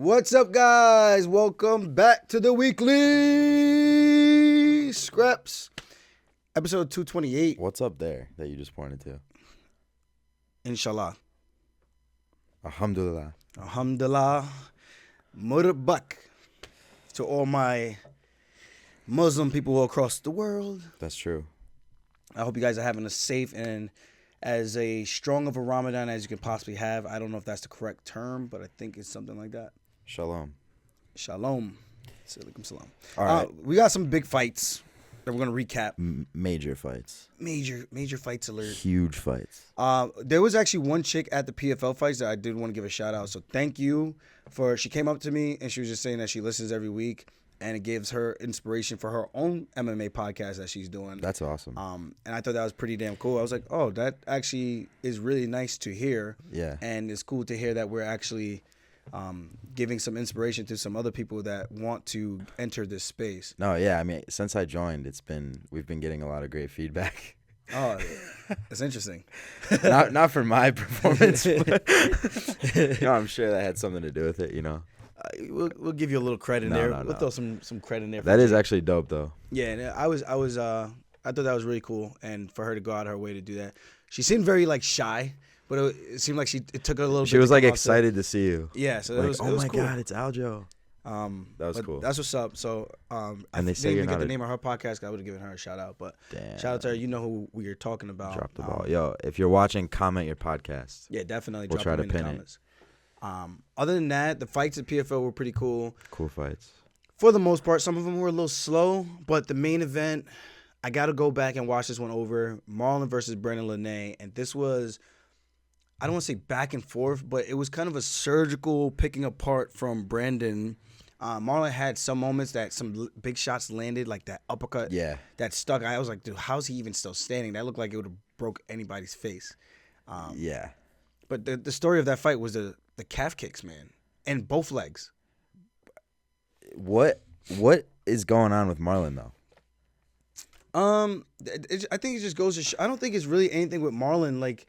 What's up, guys? Welcome back to the weekly scraps, episode 228. What's up there that you just pointed to? Inshallah. Alhamdulillah. Alhamdulillah. Murbak. To all my Muslim people across the world. That's true. I hope you guys are having a safe and as a strong of a Ramadan as you can possibly have. I don't know if that's the correct term, but I think it's something like that. Shalom. Shalom. Alaikum salam. All right. We got some big fights that we're going to recap. Major fights. Major fights alert. Huge fights. There was actually one chick at the PFL fights that I did want to give a shout out. So thank you she came up to me and she was just saying that she listens every week and it gives her inspiration for her own MMA podcast that she's doing. That's awesome. And I thought that was pretty damn cool. I was like, oh, that actually is really nice to hear. Yeah. And it's cool to hear that we're actually giving some inspiration to some other people that want to enter this space. No, yeah. I mean, since I joined, we've been getting a lot of great feedback. Oh, that's interesting. not for my performance, but I'm sure that had something to do with it. We'll give you a little credit No, there. no, We'll no. throw some credit in there. That is actually dope, though. Yeah, and I thought that was really cool, and for her to go out of her way to do that. She seemed very shy, but it seemed like it took her a little. She bit was to come out excited to see you. Yeah, so Like, it was. oh it was my cool. God, it's Aljo. That was cool. That's what's up. So, And I they say didn't you're even get not the a- name of her podcast. 'Cause I would have given her a shout out, but Damn. shout out to her. You know who we are talking about. Drop the ball. Yo, if you're watching, comment your podcast. Yeah, definitely. We'll drop try them to in the pin it. comments. Other than that, the fights at PFL were pretty cool. Cool fights. For the most part, some of them were a little slow, but the main event, I got to go back and watch this one over. Marlon versus Brendan Lene, and this was, I don't want to say back and forth, but it was kind of a surgical picking apart from Brandon. Marlon had some moments that some big shots landed, like that uppercut Yeah. that stuck. I was like, dude, how's he even still standing? That looked like it would have broke anybody's face. Yeah. But the story of that fight was the calf kicks, man, and both legs. What is going on with Marlon, though? I think it just goes to I don't think it's really anything with Marlon. Like,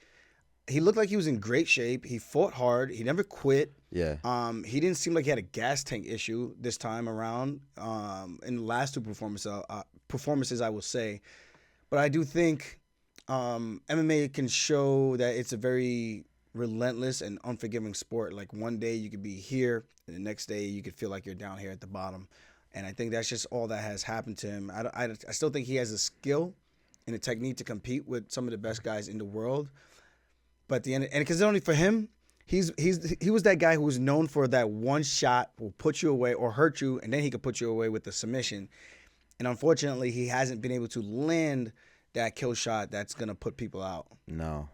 he looked like he was in great shape. He fought hard. He never quit. Yeah. He didn't seem like he had a gas tank issue this time around. In the last two performances, I will say. But I do think MMA can show that it's a very relentless and unforgiving sport. Like, one day you could be here, and the next day you could feel like you're down here at the bottom. And I think that's just all that has happened to him. I still think he has a skill and a technique to compete with some of the best guys in the world. But at the end, and because only for him, he was that guy who was known for that one shot will put you away or hurt you, and then he could put you away with the submission. And unfortunately, he hasn't been able to land that kill shot that's gonna put people out. No.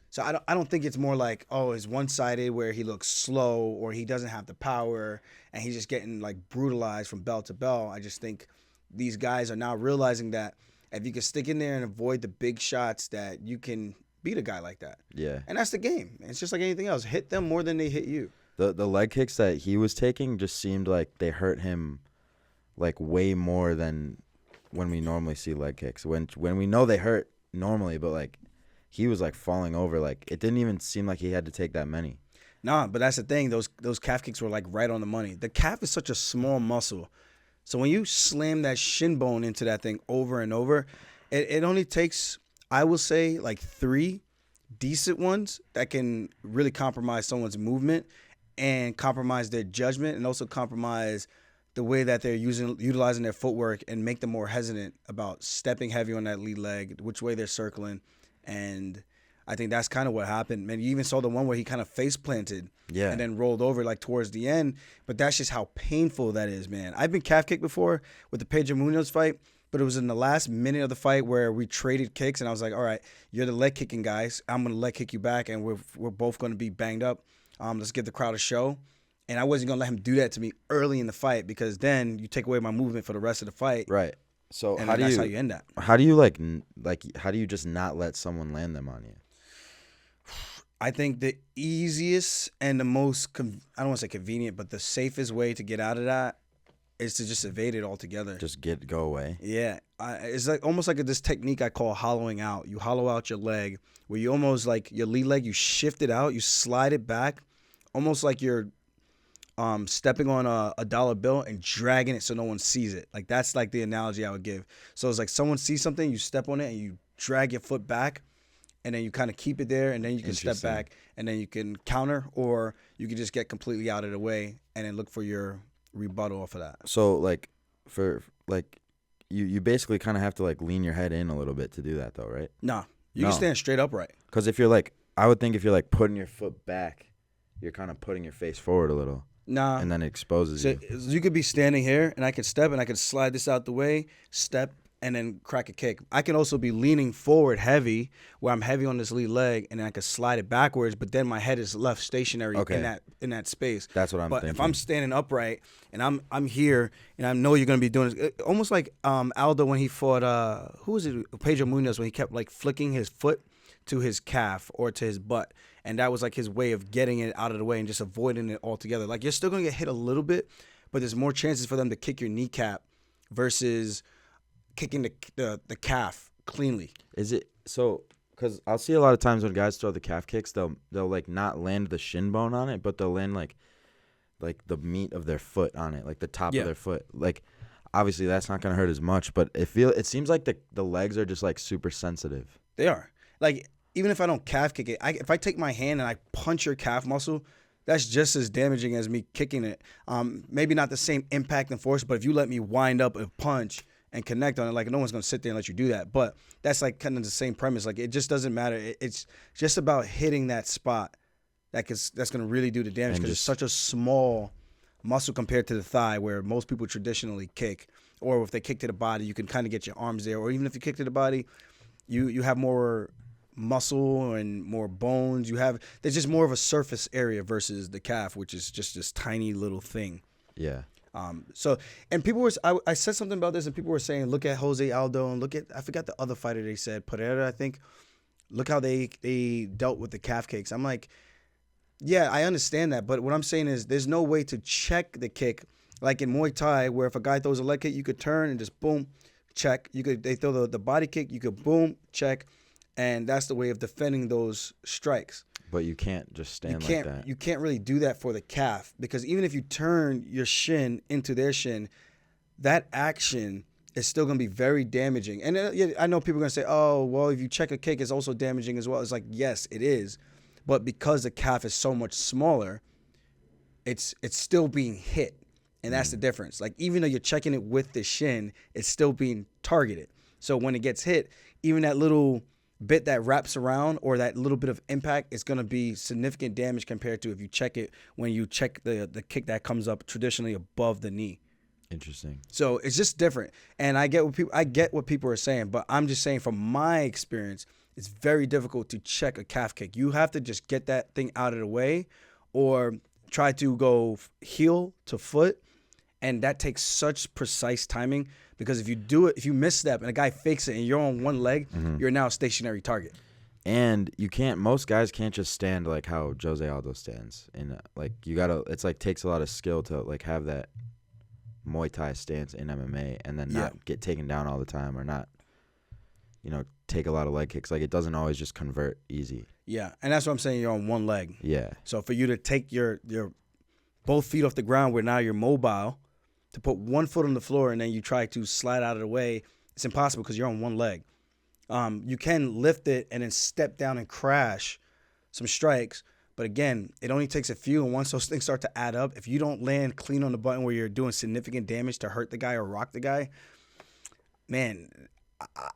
So I don't think it's more like, oh, it's one-sided where he looks slow or he doesn't have the power and he's just getting brutalized from bell to bell. I just think these guys are now realizing that if you can stick in there and avoid the big shots, that you can beat a guy like that. Yeah. And that's the game. It's just like anything else. Hit them more than they hit you. The leg kicks that he was taking just seemed like they hurt him way more than when we normally see leg kicks. When we know they hurt normally, but he was falling over. It didn't even seem like he had to take that many. Nah, but that's the thing. Those calf kicks were right on the money. The calf is such a small muscle. So when you slam that shin bone into that thing over and over, it only takes, I will say, 3 decent ones that can really compromise someone's movement and compromise their judgment and also compromise the way that they're utilizing their footwork and make them more hesitant about stepping heavy on that lead leg, which way they're circling. And I think that's kind of what happened. Man, you even saw the one where he kind of face planted and then rolled over towards the end. But that's just how painful that is, man. I've been calf kicked before with the Pedro Munoz fight, but it was in the last minute of the fight where we traded kicks, and I was like, all right, you're the leg kicking guys. I'm going to leg kick you back, and we're both going to be banged up. Let's give the crowd a show. And I wasn't going to let him do that to me early in the fight because then you take away my movement for the rest of the fight. Right. So And how that's how you end that. How do you how do you just not let someone land them on you? I think the easiest and the most, I don't want to say convenient, but the safest way to get out of that is to just evade it altogether. Just go away. Yeah. It's almost like this technique I call hollowing out. You hollow out your leg where you almost your lead leg, you shift it out, you slide it back, almost like you're stepping on a dollar bill and dragging it so no one sees it. Like that's like the analogy I would give. So it's like someone sees something, you step on it and you drag your foot back, and then you kind of keep it there, and then you can step back, and then you can counter, or you can just get completely out of the way and then look for your rebuttal off of that. So like for like you basically kind of have to like lean your head in a little bit to do that though, right? Nah, you can stand straight upright. Because if you're like, I would think if you're like putting your foot back, you're kind of putting your face forward a little. Nah. And then it exposes you. You could be standing here, and I could step, and I could slide this out the way, step, and then crack a kick. I can also be leaning forward heavy, where I'm heavy on this lead leg, and then I could slide it backwards, but then my head is left stationary in that space. That's what I'm thinking. But if I'm standing upright, and I'm here, and I know you're going to be doing this, almost like Aldo when he fought, who was it, Pedro Munoz, when he kept like flicking his foot to his calf or to his butt. And that was like his way of getting it out of the way and just avoiding it altogether. Like you're still going to get hit a little bit, but there's more chances for them to kick your kneecap versus kicking the calf cleanly. Is it so? Because I'll see a lot of times when guys throw the calf kicks, they'll like not land the shin bone on it, but they'll land like the meat of their foot on it, like the top of their foot. Like obviously that's not going to hurt as much, but it seems like the legs are just like super sensitive. They are. Like even if I don't calf kick it, if I take my hand and I punch your calf muscle, that's just as damaging as me kicking it. Maybe not the same impact and force, but if you let me wind up a punch and connect on it, like no one's gonna sit there and let you do that. But that's like kind of the same premise. Like it just doesn't matter. It's just about hitting that spot that's gonna really do the damage, because it's such a small muscle compared to the thigh, where most people traditionally kick. Or if they kick to the body, you can kind of get your arms there. Or even if you kick to the body, you have more muscle and more bones. There's just more of a surface area versus the calf, which is just this tiny little thing. Yeah. So, and people were, I said something about this, and people were saying, look at Jose Aldo and look at, I forgot the other fighter they said, Pereira, I think. Look how they dealt with the calf kicks. I'm like, yeah, I understand that, but what I'm saying is there's no way to check the kick like in Muay Thai, where if a guy throws a leg kick, you could turn and just boom, check. They throw the body kick, you could boom, check. And that's the way of defending those strikes. But you can't just stand like that. You can't really do that for the calf, because even if you turn your shin into their shin, that action is still going to be very damaging. And I know people are going to say, oh, well, if you check a kick, it's also damaging as well. It's like, yes, it is. But because the calf is so much smaller, it's still being hit. And that's the difference. Like, even though you're checking it with the shin, it's still being targeted. So when it gets hit, even that little bit that wraps around or that little bit of impact is going to be significant damage compared to if you check it when you check the kick that comes up traditionally above the knee. Interesting. So it's just different. And I get what people are saying, but I'm just saying from my experience, it's very difficult to check a calf kick. You have to just get that thing out of the way or try to go heel to foot. And that takes such precise timing, because if you do it, if you misstep and a guy fakes it and you're on one leg, you're now a stationary target. And most guys can't just stand like how Jose Aldo stands. And like it's like takes a lot of skill to like have that Muay Thai stance in MMA and then not get taken down all the time, or not, take a lot of leg kicks. Like it doesn't always just convert easy. Yeah. And that's what I'm saying. You're on one leg. Yeah. So for you to take your both feet off the ground, where now you're mobile, to put one foot on the floor and then you try to slide out of the way, it's impossible because you're on one leg. You can lift it and then step down and crash some strikes. But again, it only takes a few, and once those things start to add up, if you don't land clean on the button where you're doing significant damage to hurt the guy or rock the guy, man,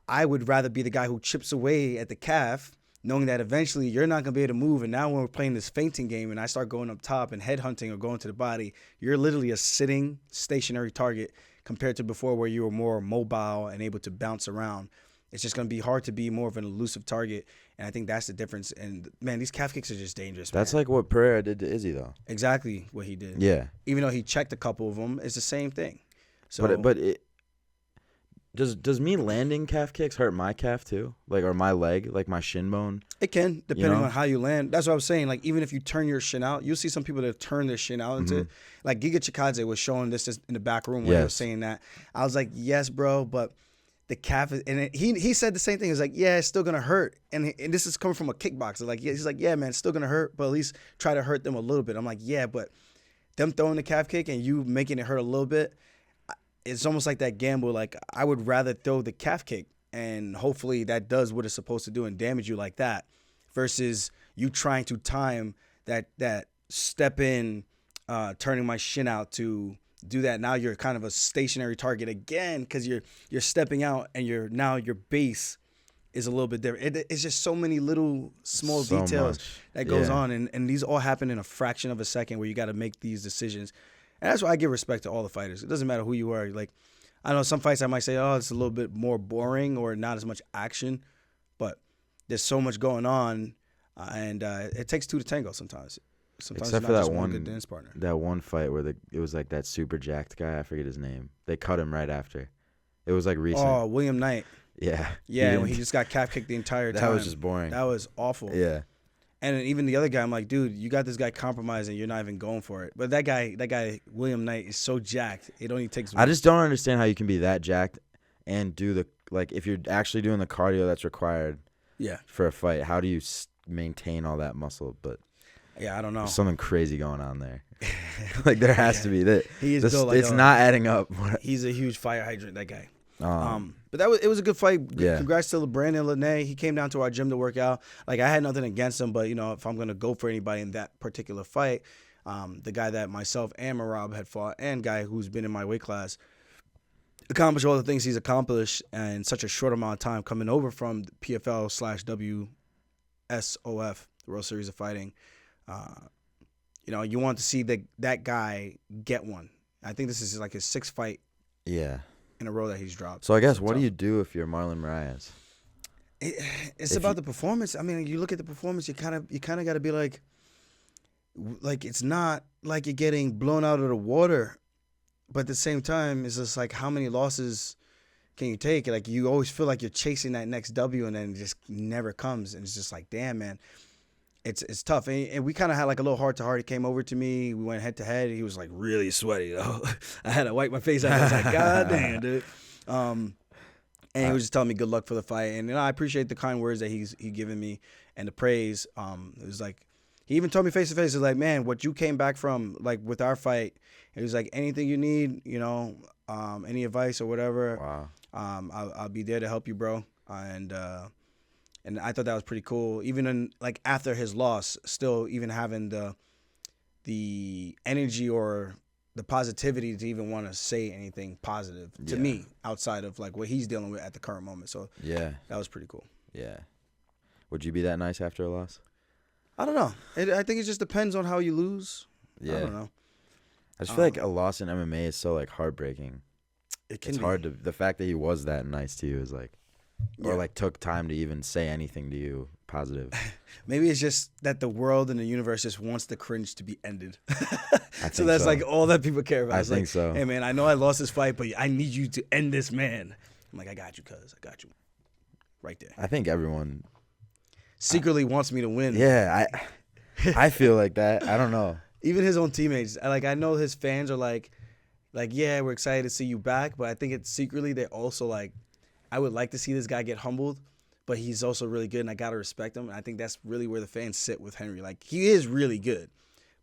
I would rather be the guy who chips away at the calf, knowing that eventually you're not going to be able to move. And now when we're playing this feinting game and I start going up top and headhunting or going to the body, you're literally a sitting stationary target compared to before, where you were more mobile and able to bounce around. It's just going to be hard to be more of an elusive target. And I think that's the difference. And, man, these calf kicks are just dangerous. That's like what Pereira did to Izzy, though. Exactly what he did. Yeah. Even though he checked a couple of them, it's the same thing. So, Does me landing calf kicks hurt my calf too? Like, or my leg, like my shin bone? It can, depending on how you land. That's what I was saying. Like, even if you turn your shin out, you'll see some people that turn their shin out into it. Like, Giga Chikadze was showing this in the back room when he was saying that. I was like, yes, bro, but the calf is, and he said the same thing. He was like, yeah, it's still going to hurt. And this is coming from a kickboxer. Like, he's like, yeah, man, it's still going to hurt, but at least try to hurt them a little bit. I'm like, yeah, but them throwing the calf kick and you making it hurt a little bit, it's almost like that gamble. Like, I would rather throw the calf kick and hopefully that does what it's supposed to do and damage you like that, versus you trying to time that step in, turning my shin out to do that. Now you're kind of a stationary target again because you're stepping out and your base is a little bit different. It's just so many little small details that goes on, and these all happen in a fraction of a second where you got to make these decisions. And that's why I give respect to all the fighters. It doesn't matter who you are. Like, I know some fights I might say, oh, it's a little bit more boring or not as much action, but there's so much going on, and it takes two to tango sometimes. Sometimes Except it's for not that just one good dance partner. That one fight where it was like that super jacked guy. I forget his name. They cut him right after. It was like recent. Oh, William Knight. Yeah. Yeah, when he just got calf kicked the entire time. That was just boring. That was awful. Yeah. And then even the other guy, I'm like, dude, you got this guy compromised and you're not even going for it. But that guy, William Knight, is so jacked. It only takes. I just don't understand how you can be that jacked and do if you're actually doing the cardio that's required. Yeah. For a fight, how do you maintain all that muscle? But yeah, I don't know. There's something crazy going on there. Like there has to be that. He is built like it's not adding up. He's a huge fire hydrant, that guy. But it was a good fight. Yeah. Congrats to Brandon Lene. He came down to our gym to work out. Like, I had nothing against him, but if I'm gonna go for anybody in that particular fight, the guy that myself and Marab had fought, and guy who's been in my weight class, accomplished all the things he's accomplished in such a short amount of time, coming over from PFL/WSOF, the World Series of Fighting. You want to see that guy get one. I think this is like his 6th fight. Yeah. In a row that he's dropped. So I guess what do you do if you're Marlon Moraes? It's about the performance. I mean, you look at the performance, you kind of got to be like it's not like you're getting blown out of the water, but at the same time, it's just like, how many losses can you take? Like, you always feel like you're chasing that next W, and then it just never comes, and it's just like, damn, man. It's tough, and we kind of had like a little heart-to-heart. He came over to me. We went head-to-head. He was like really sweaty, though. I had to wipe my face out. I was like, God damn, dude. And he was just telling me good luck for the fight. And I appreciate the kind words that he given me and the praise. It was like, he even told me face-to-face, like, man, what you came back from, like, with our fight, it was like, anything you need, any advice or whatever, wow. I'll be there to help you, bro. And I thought that was pretty cool. Even after his loss, still even having the energy or the positivity to even want to say anything positive to me outside of like what he's dealing with at the current moment. So yeah, that was pretty cool. Yeah. Would you be that nice after a loss? I don't know. I think it just depends on how you lose. Yeah. I don't know. I just feel like a loss in MMA is so like heartbreaking. It's hard to. The fact that he was that nice to you is like. Or like took time to even say anything to you positive. Maybe it's just that the world and the universe just wants the cringe to be ended. So that's like all that people care about. I think so. Hey man, I know I lost this fight, but I need you to end this, man. I'm like, I got you, cuz. I got you. Right there. I think everyone secretly wants me to win. Yeah, I feel like that. I don't know. Even his own teammates. I know his fans are like, yeah, we're excited to see you back, but I think it's secretly they're also like, I would like to see this guy get humbled, but he's also really good, and I got to respect him. And I think that's really where the fans sit with Henry. Like, he is really good,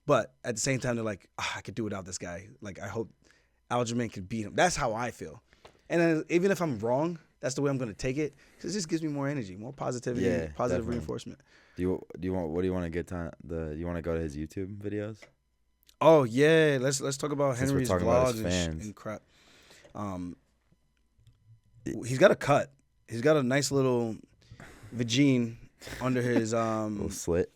but at the same time, they're like, I could do without this guy. Like, I hope Aljamain could beat him. That's how I feel. And then even if I'm wrong, that's the way I'm going to take it, because it just gives me more energy, more positivity, positive definitely. Reinforcement. What do you want to get to you want to go to his YouTube videos? Oh, yeah. Let's talk about Since Henry's we're talking vlogs about his fans. and crap. He's got a cut. He's got a nice little vagine under his little slit.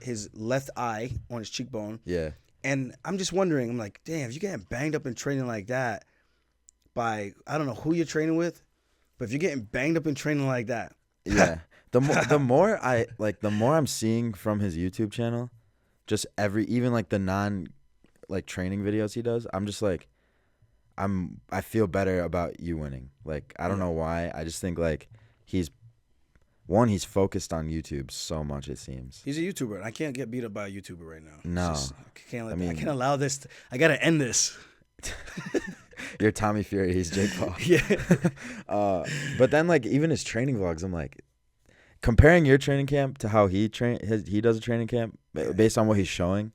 His left eye on his cheekbone. Yeah. And I'm just wondering, I'm like, damn, if you're getting banged up in training like that by, I don't know who you're training with, but if you're getting banged up in training like that. Yeah. The more I'm seeing from his YouTube channel, just even like the non like training videos he does, I'm just like, I feel better about you winning. Like, I don't know why. I just think like he's focused on YouTube so much, it seems. He's a YouTuber. I can't get beat up by a YouTuber right now. No. I can't allow this. I got to end this. You're Tommy Fury. He's Jake Paul. Yeah. But then like even his training vlogs, I'm like, comparing your training camp to how he does a training camp based on what he's showing.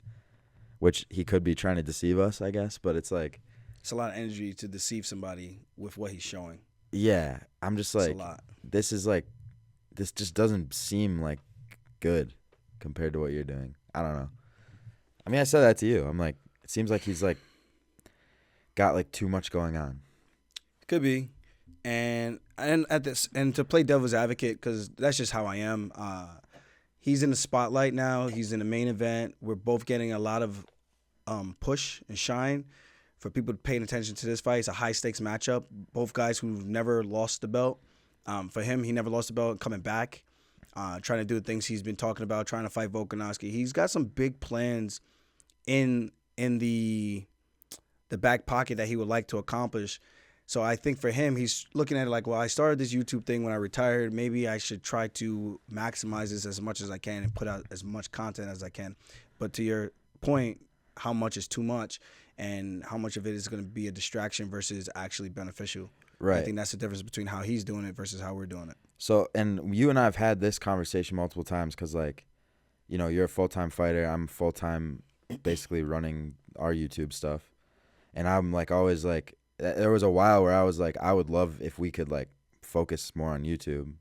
which he could be trying to deceive us, I guess. But it's like, It's a lot of energy to deceive somebody with what he's showing. yeah, I'm just It's a like, lot. this is like, this just doesn't seem like good compared to what you're doing. I don't know. I mean, I said that to you. I'm like, it seems like he's like got like too much going on. Could be, and at this, and to play devil's advocate, because that's just how I am. He's in the spotlight now. He's in the main event. We're both getting a lot of push and shine for people paying attention to this fight. It's a high stakes matchup. Both guys who've never lost the belt. For him, he never lost the belt. Coming back, trying to do the things he's been talking about, trying to fight Volkanovski. He's got some big plans in the back pocket that he would like to accomplish. So I think for him, he's looking at it like, well, I started this YouTube thing when I retired. Maybe I should try to maximize this as much as I can and put out as much content as I can. But to your point, how much is too much and how much of it is going to be a distraction versus actually beneficial. Right. I think that's the difference between how he's doing it versus how we're doing it. So, and you and I have had this conversation multiple times because, like, you know, you're a full-time fighter. I'm full-time basically running our YouTube stuff. And I'm, like, always, like, there was a while where I was, like, I would love if we could, like, focus more on YouTube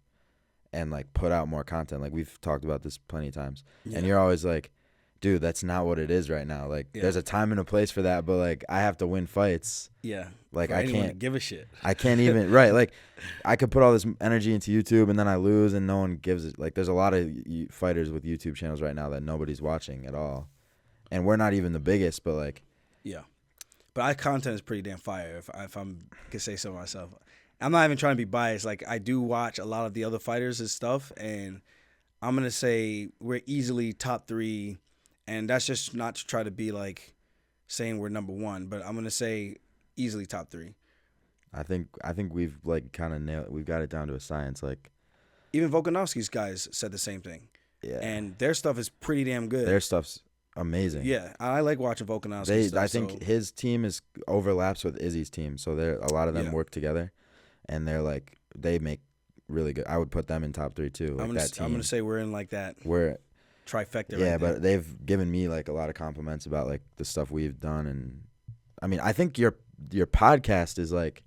and, like, put out more content. Like, we've talked about this plenty of times. Yeah. And you're always like, dude, that's not what it is right now. Like, there's a time and a place for that, but, like, I have to win fights. Yeah. Like, I can't to give a shit. I can't even, right. Like, I could put all this energy into YouTube and then I lose and no one gives it. Like, there's a lot of fighters with YouTube channels right now that nobody's watching at all. And we're not even the biggest, but, like. Yeah. But our content is pretty damn fire, if I'm could say so myself. I'm not even trying to be biased. Like, I do watch a lot of the other fighters and stuff, and I'm going to say we're easily top 3, and that's just not to try to be, like, saying we're number 1, but I'm going to say easily top 3. I think we've, like, kind of nailed it. We've got it down to a science. Like, even Volkanovski's guys said the same thing. Yeah. And their stuff is pretty damn good. Their stuff's amazing. Yeah, I like watching Volkanovski stuff. I think his team overlaps with Izzy's team, so a lot of them work together, and they're like they make really good. I would put them in top 3 too. Like I'm gonna say we're in like that. We're trifecta. Yeah, right but they've given me like a lot of compliments about like the stuff we've done, and I mean I think your podcast is like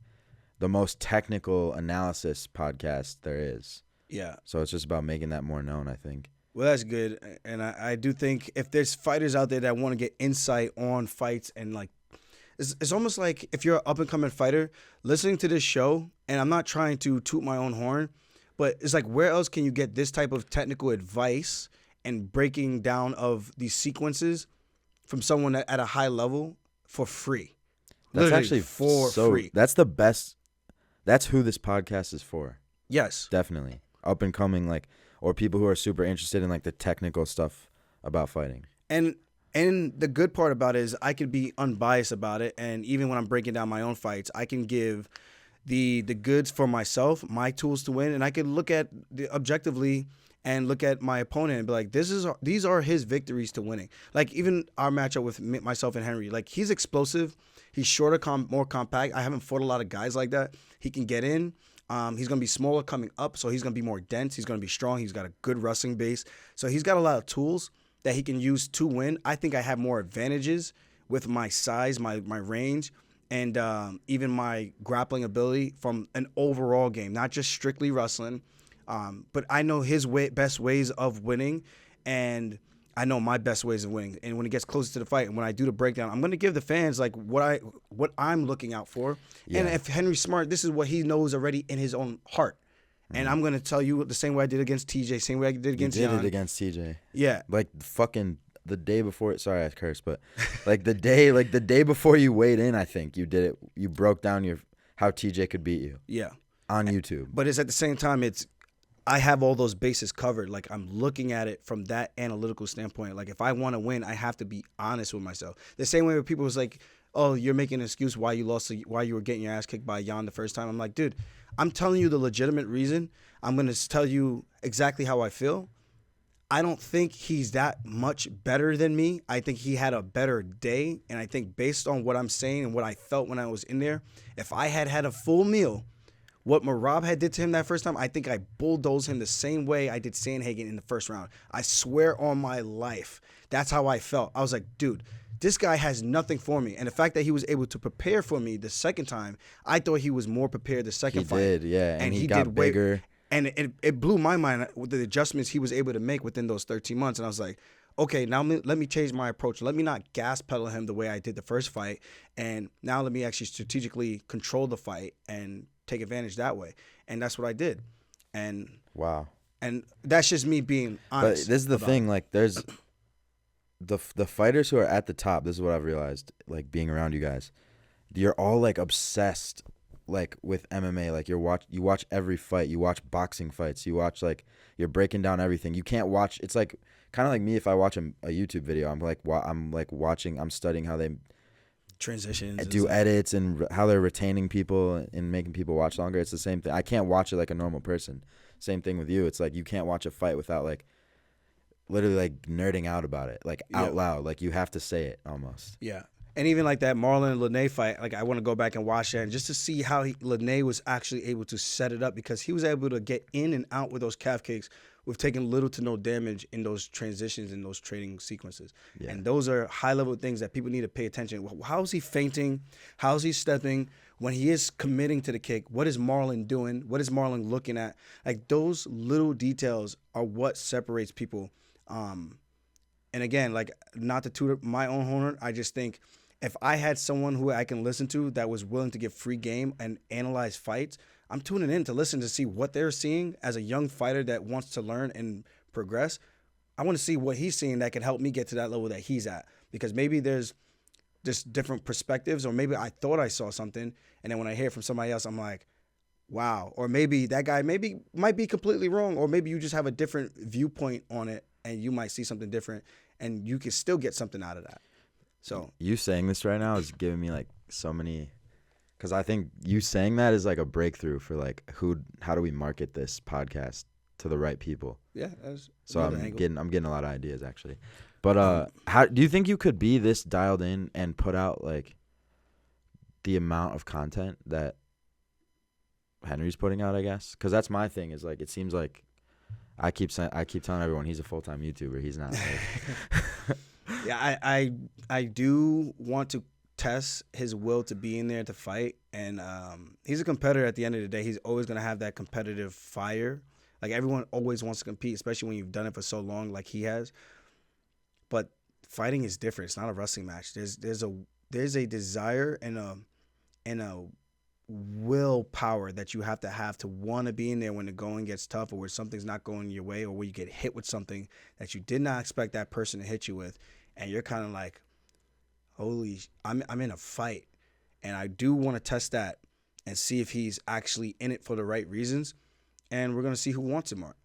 the most technical analysis podcast there is. Yeah. So it's just about making that more known, I think. Well, that's good. And I do think if there's fighters out there that want to get insight on fights and, like, it's almost like if you're an up-and-coming fighter, listening to this show, and I'm not trying to toot my own horn, but it's like where else can you get this type of technical advice and breaking down of these sequences from someone at a high level for free? That's Literally actually for free. That's the best. That's who this podcast is for. Yes. Definitely. Up-and-coming, like, or people who are super interested in like the technical stuff about fighting. And the good part about it is I could be unbiased about it, and even when I'm breaking down my own fights, I can give the goods for myself, my tools to win, and I can look at objectively and look at my opponent and be like, these are his victories to winning. Like even our matchup with myself and Henry, like he's explosive, he's shorter, more compact. I haven't fought a lot of guys like that. He can get in. He's going to be smaller coming up, so he's going to be more dense. He's going to be strong. He's got a good wrestling base. So he's got a lot of tools that he can use to win. I think I have more advantages with my size, my range, and even my grappling ability from an overall game, not just strictly wrestling. But I know his best ways of winning, and I know my best ways of winning. And when it gets closer to the fight and when I do the breakdown, I'm going to give the fans like what I'm looking out for. Yeah. And if Henry's smart, this is what he knows already in his own heart. And I'm going to tell you the same way I did against TJ, same way I did against Jan. You did it against TJ. Yeah. Like fucking the day before, sorry I cursed, but like the day before you weighed in, I think you did it. You broke down how TJ could beat you. Yeah. On YouTube. But it's at the same time, I have all those bases covered. Like I'm looking at it from that analytical standpoint. Like if I want to win, I have to be honest with myself. The same way where people was like, "Oh, you're making an excuse why you lost, why you were getting your ass kicked by Jan the first time." I'm like, dude, I'm telling you the legitimate reason. I'm gonna tell you exactly how I feel. I don't think he's that much better than me. I think he had a better day, and I think based on what I'm saying and what I felt when I was in there, if I had a full meal. What Marab had did to him that first time, I think I bulldozed him the same way I did Sandhagen in the first round. I swear on my life. That's how I felt. I was like, dude, this guy has nothing for me. And the fact that he was able to prepare for me the second time, I thought he was more prepared the second fight. He did, yeah. And he got bigger. And it blew my mind with the adjustments he was able to make within those 13 months. And I was like, okay, now let me change my approach. Let me not gas pedal him the way I did the first fight. And now let me actually strategically control the fight and take advantage that way. And that's what I did. And wow. And that's just me being honest. But this is the thing, like there's the fighters who are at the top, this is what I've realized, like being around you guys. You're all like obsessed like with MMA. Like you watch every fight. You watch boxing fights. You watch like you're breaking down everything. You can't watch. It's like kind of like me if I watch a YouTube video. I'm studying how they transitions, do edits and how they're retaining people and making people watch longer. It's the same thing. I can't watch it like a normal person. Same thing with you. It's like you can't watch a fight without like literally like nerding out about it, like out loud. Like you have to say it almost. Yeah. And even like that Marlon and Lene fight, like I want to go back and watch that and just to see how Lene was actually able to set it up, because he was able to get in and out with those calf kicks with taking little to no damage in those transitions in those training sequences. Yeah. And those are high-level things that people need to pay attention. How is he feinting? How is he stepping? When he is committing to the kick, what is Marlon doing? What is Marlon looking at? Like those little details are what separates people. And again, like not to toot my own horn, I just think if I had someone who I can listen to that was willing to give free game and analyze fights, I'm tuning in to listen to see what they're seeing as a young fighter that wants to learn and progress. I want to see what he's seeing that can help me get to that level that he's at, because maybe there's just different perspectives, or maybe I thought I saw something, and then when I hear from somebody else, I'm like, wow. Or maybe that guy might be completely wrong, or maybe you just have a different viewpoint on it and you might see something different and you can still get something out of that. So you saying this right now is giving me like so many, because I think you saying that is like a breakthrough for like how do we market this podcast to the right people? Yeah. So I'm getting a lot of ideas actually. But how do you think you could be this dialed in and put out like the amount of content that Henry's putting out? I guess because that's my thing. Is like it seems like I keep telling everyone he's a full-time YouTuber. He's not. Like, yeah, I do want to test his will to be in there to fight, and he's a competitor. At the end of the day, he's always gonna have that competitive fire. Like everyone always wants to compete, especially when you've done it for so long, like he has. But fighting is different. It's not a wrestling match. There's a desire and a willpower that you have to want to be in there when the going gets tough, or where something's not going your way, or where you get hit with something that you did not expect that person to hit you with, and you're kind of like, holy, I'm in a fight. And I do want to test that and see if he's actually in it for the right reasons, and we're going to see who wants him more.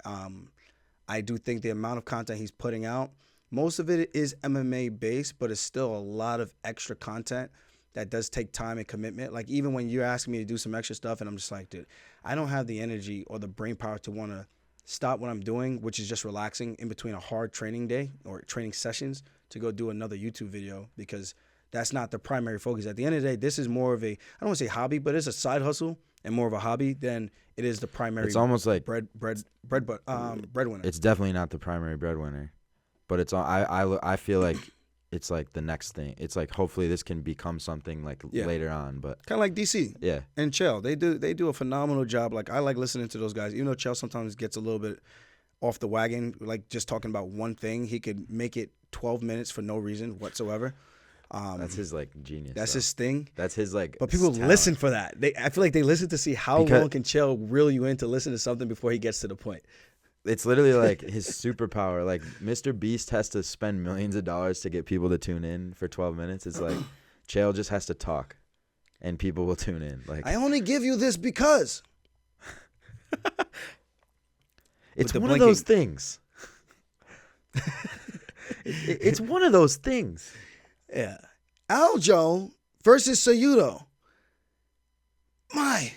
I do think the amount of content he's putting out, most of it is MMA based, but it's still a lot of extra content that does take time and commitment. Like even when you're asking me to do some extra stuff, and I'm just like, dude, I don't have the energy or the brain power to want to stop what I'm doing, which is just relaxing in between a hard training day or training sessions, to go do another YouTube video, because that's not the primary focus. At the end of the day, this is more of a, I don't want to say hobby, but it's a side hustle and more of a hobby than it is the primary. It's almost like breadwinner. It's definitely not the primary breadwinner, but it's I feel like it's like the next thing. It's like hopefully this can become something like later on, but kind of like DC. Yeah. And Chael, they do a phenomenal job. Like I like listening to those guys, even though Chael sometimes gets a little bit off the wagon, like just talking about one thing. He could make it 12 minutes for no reason whatsoever. That's his like genius. That's his thing. That's his like. But people listen for that. I feel like they listen to see how long can Chael reel you in to listen to something before he gets to the point. It's literally like his superpower. Like Mr. Beast has to spend millions of dollars to get people to tune in for 12 minutes. It's like Chael just has to talk, and people will tune in. Like I only give you this because. It's one of those things. It's one of those things. Yeah. Aljo versus Sayudo. My.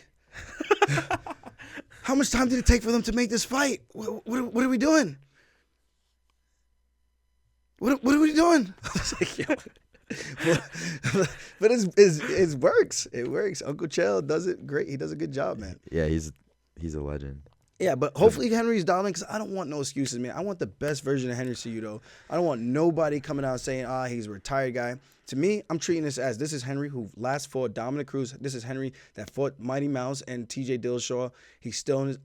How much time did it take for them to make this fight? What are we doing? What are we doing? I was like, yo. But it works. It works. Uncle Chael does it great. He does a good job, man. Yeah, he's a legend. Yeah, but hopefully Henry's dialed in because I don't want no excuses, man. I want the best version of Henry Cejudo. I don't want nobody coming out saying, he's a retired guy. To me, I'm treating this is Henry who last fought Dominic Cruz. This is Henry that fought Mighty Mouse and TJ Dillashaw. He's still in his,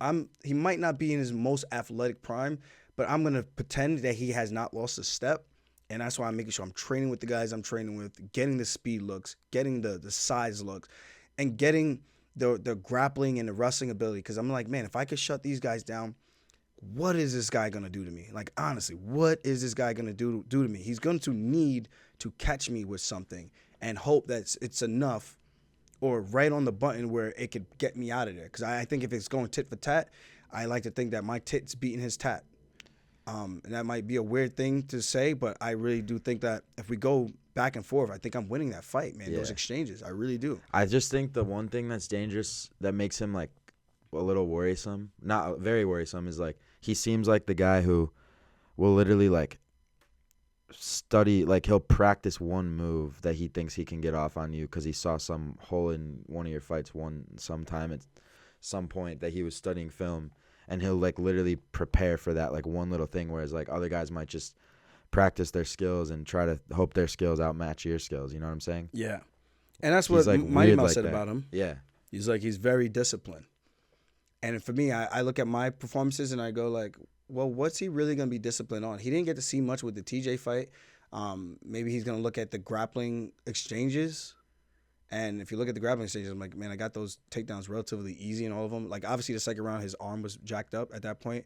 he might not be in his most athletic prime, but I'm going to pretend that he has not lost a step. And that's why I'm making sure I'm training with the guys I'm training with, getting the speed looks, getting the size looks, and getting the grappling and the wrestling ability. Because I'm like, man, if I could shut these guys down, what is this guy going to do to me? Like, honestly, what is this guy going to do to me? He's going to need to catch me with something and hope that it's enough or right on the button where it could get me out of there. Because I think if it's going tit for tat, I like to think that my tit's beating his tat. And that might be a weird thing to say, but I really do think that if we go back and forth, I think I'm winning that fight, man. Yeah. Those exchanges, I really do. I just think the one thing that's dangerous that makes him like a little worrisome, not very worrisome, is like he seems like the guy who will literally like study, like he'll practice one move that he thinks he can get off on you because he saw some hole in one of your fights sometime at some point that he was studying film. And he'll like literally prepare for that like one little thing, whereas like other guys might just practice their skills and try to hope their skills outmatch your skills. You know what I'm saying? Yeah, and that's what like Mighty Mouse like said that. about him. Yeah, he's very disciplined. And for me, I look at my performances and I go like, well, what's he really gonna be disciplined on? He didn't get to see much with the TJ fight. Maybe he's gonna look at the grappling exchanges. And if you look at the grappling stages, I'm like, man, I got those takedowns relatively easy in all of them. Like, obviously, the second round, his arm was jacked up at that point.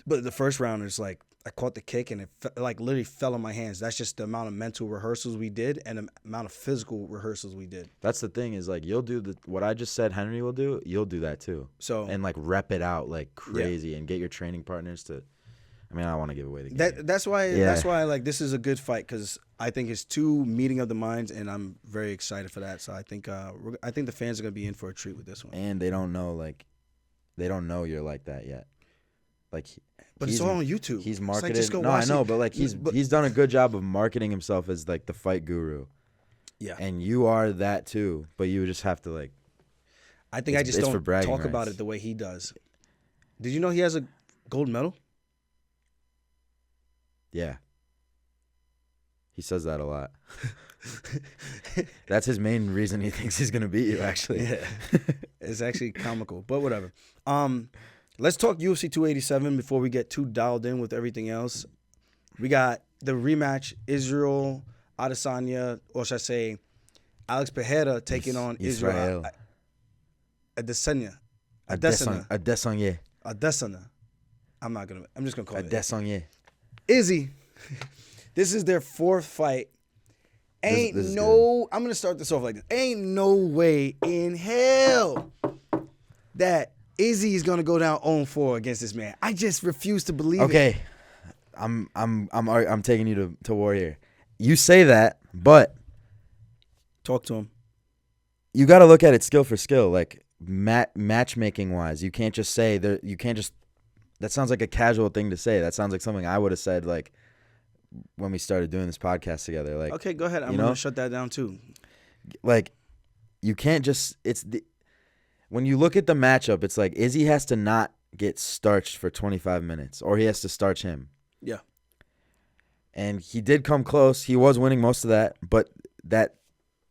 But the first round is like, I caught the kick and it like literally fell in my hands. That's just the amount of mental rehearsals we did and the amount of physical rehearsals we did. That's the thing is like, you'll do what I just said Henry will do, you'll do that too. So and like rep it out like crazy and get your training partners to. I mean, I don't want to give away the game. That's why like this is a good fight because I think it's two meeting of the minds and I'm very excited for that. So I think the fans are gonna be in for a treat with this one. And they don't know you're like that yet. Like, but it's all on YouTube. He's marketed. Like, just go no, watch I know, it. But like he's done a good job of marketing himself as like the fight guru. Yeah. And you are that too, but you just have to like. I think I just don't talk about it the way he does. Did you know he has a gold medal? Yeah. He says that a lot. That's his main reason he thinks he's gonna beat you. Actually, yeah, it's actually comical, but whatever. Let's talk UFC 287 before we get too dialed in with everything else. We got the rematch: Israel Adesanya, or should I say, Alex Pereira taking on Israel Adesanya. Adesanya. I'm just gonna call it Adesanya. Izzy. This is their fourth fight. I'm gonna start this off like this. Ain't no way in hell that Izzy is gonna go down 0-4 against this man. I just refuse to believe it. Okay, I'm taking you to war here. You say that, but talk to him. You got to look at it skill for skill, like matchmaking wise. You can't just say that. You can't just. That sounds like a casual thing to say. That sounds like something I would have said like when we started doing this podcast together. Like, okay, go ahead. I'm gonna shut that down too. Like, you can't just. When you look at the matchup, it's like Izzy has to not get starched for 25 minutes, or he has to starch him. Yeah. And he did come close. He was winning most of that, but that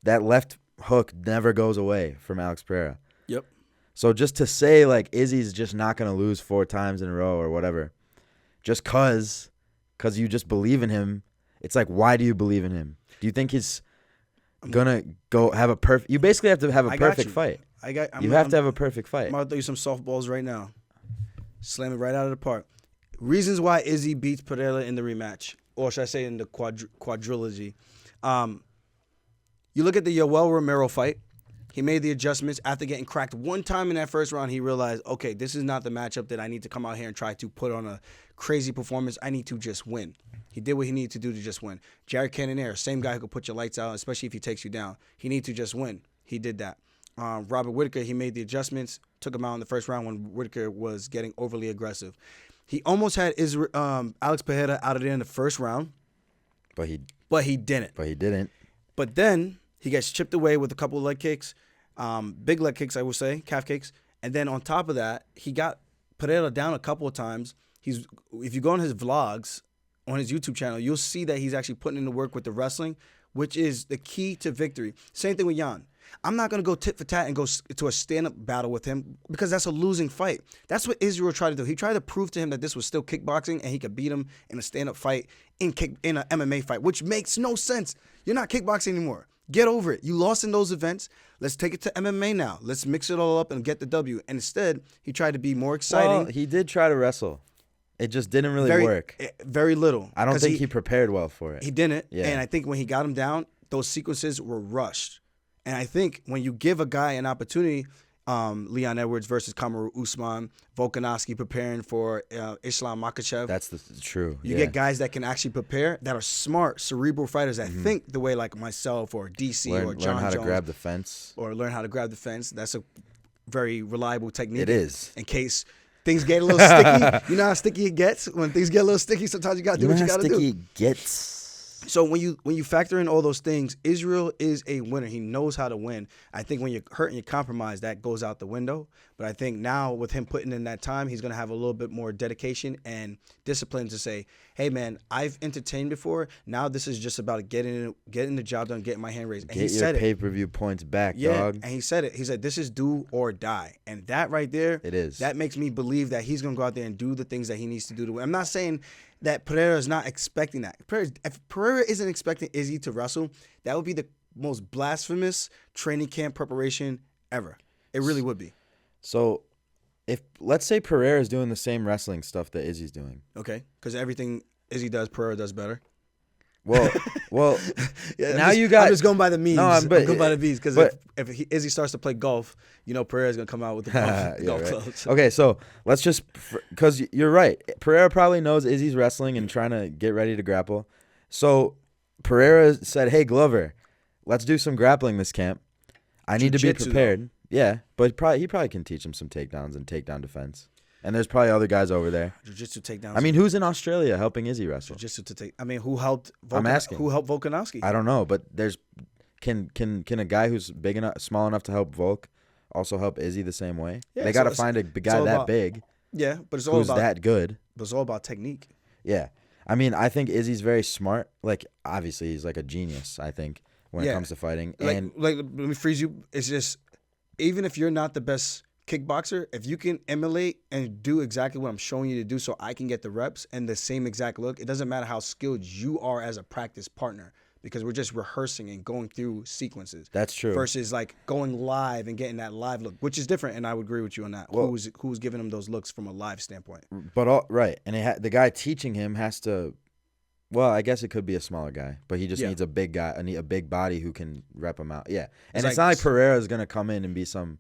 left hook never goes away from Alex Pereira. Yep. So just to say like Izzy's just not going to lose 4 times in a row or whatever, just cause you just believe in him, it's like, why do you believe in him? Do you think he's gonna go have a perfect? You basically have to have a perfect fight. You have to have a perfect fight. I'm about to throw you some softballs right now. Slam it right out of the park. Reasons why Izzy beats Pereira in the rematch, or should I say in the quadrilogy. You look at the Yoel Romero fight. He made the adjustments. After getting cracked one time in that first round, he realized, okay, this is not the matchup that I need to come out here and try to put on a crazy performance. I need to just win. He did what he needed to do to just win. Jared Cannonier, same guy who could put your lights out, especially if he takes you down. He needed to just win. He did that. Robert Whittaker, he made the adjustments, took him out in the first round when Whittaker was getting overly aggressive. He almost had Alex Pereira out of there in the first round. But he didn't. But then he gets chipped away with a couple of leg kicks, big leg kicks, I would say, calf kicks. And then on top of that, he got Pereira down a couple of times. If you go on his vlogs on his YouTube channel, you'll see that he's actually putting in the work with the wrestling, which is the key to victory. Same thing with Jan. I'm not going to go tit for tat and go to a stand-up battle with him because that's a losing fight. That's what Israel tried to do. He tried to prove to him that this was still kickboxing and he could beat him in a stand-up fight in an MMA fight, which makes no sense. You're not kickboxing anymore. Get over it. You lost in those events. Let's take it to MMA now. Let's mix it all up and get the W. And instead, he tried to be more exciting. Well, he did try to wrestle. It just didn't really work. Very little. I don't think he prepared well for it. He didn't. Yeah. And I think when he got him down, those sequences were rushed. And I think when you give a guy an opportunity, Leon Edwards versus Kamaru Usman, Volkanovski preparing for Islam Makhachev. That's true. You get guys that can actually prepare, that are smart, cerebral fighters that think the way like myself or DC or John learn how Jones. to grab the fence. Or learn how to grab the fence. That's a very reliable technique. It is. In case things get a little sticky. You know how sticky it gets? When things get a little sticky, sometimes you got to do what you got to do. Sticky it gets. So when you factor in all those things, Israel is a winner. He knows how to win. I think when you're hurt and you're compromised, that goes out the window. But I think now with him putting in that time, he's going to have a little bit more dedication and discipline to say, hey, man, I've entertained before. Now this is just about getting the job done, getting my hand raised. And Get your pay-per-view points back, dog. And he said it. He said, this is do or die. And that right there, it is. That makes me believe that he's going to go out there and do the things that he needs to do to win. I'm not saying that Pereira is not expecting that. If Pereira isn't expecting Izzy to wrestle, that would be the most blasphemous training camp preparation ever. It really would be. So, if let's say Pereira is doing the same wrestling stuff that Izzy's doing. Okay, because everything Izzy does, Pereira does better. Well, yeah, now I'm just going by the memes. No, I'm going by the memes because if Izzy starts to play golf, you know Pereira's going to come out with the golf clubs. Okay, so let's just, because you're right. Pereira probably knows Izzy's wrestling and trying to get ready to grapple. So Pereira said, hey, Glover, let's do some grappling this camp. I need to be prepared. Though. Yeah, but he probably can teach him some takedowns and takedown defense. And there's probably other guys over there. Jiu-jitsu takedowns. I mean, who's in Australia helping Izzy wrestle? Jiu-jitsu to take. I mean, who helped? I'm asking. Who helped Volkanovski? I don't know, but there's can a guy who's big enough, small enough to help Volk also help Izzy the same way? Yeah, they got to find a guy that big. Yeah, but it's all who's that good. But it's all about technique. Yeah, I mean, I think Izzy's very smart. Like, obviously, he's like a genius. I think when it comes to fighting. And let me freeze you. It's just even if you're not the best kickboxer, if you can emulate and do exactly what I'm showing you to do so I can get the reps and the same exact look, it doesn't matter how skilled you are as a practice partner because we're just rehearsing and going through sequences. That's true. Versus like going live and getting that live look, which is different, and I would agree with you on that. Well, who's giving him those looks from a live standpoint? But right, and the guy teaching him has to, well, I guess it could be a smaller guy, but he just needs a big guy, a big body who can rep him out. Yeah, and it's not like Pereira's going to come in and be some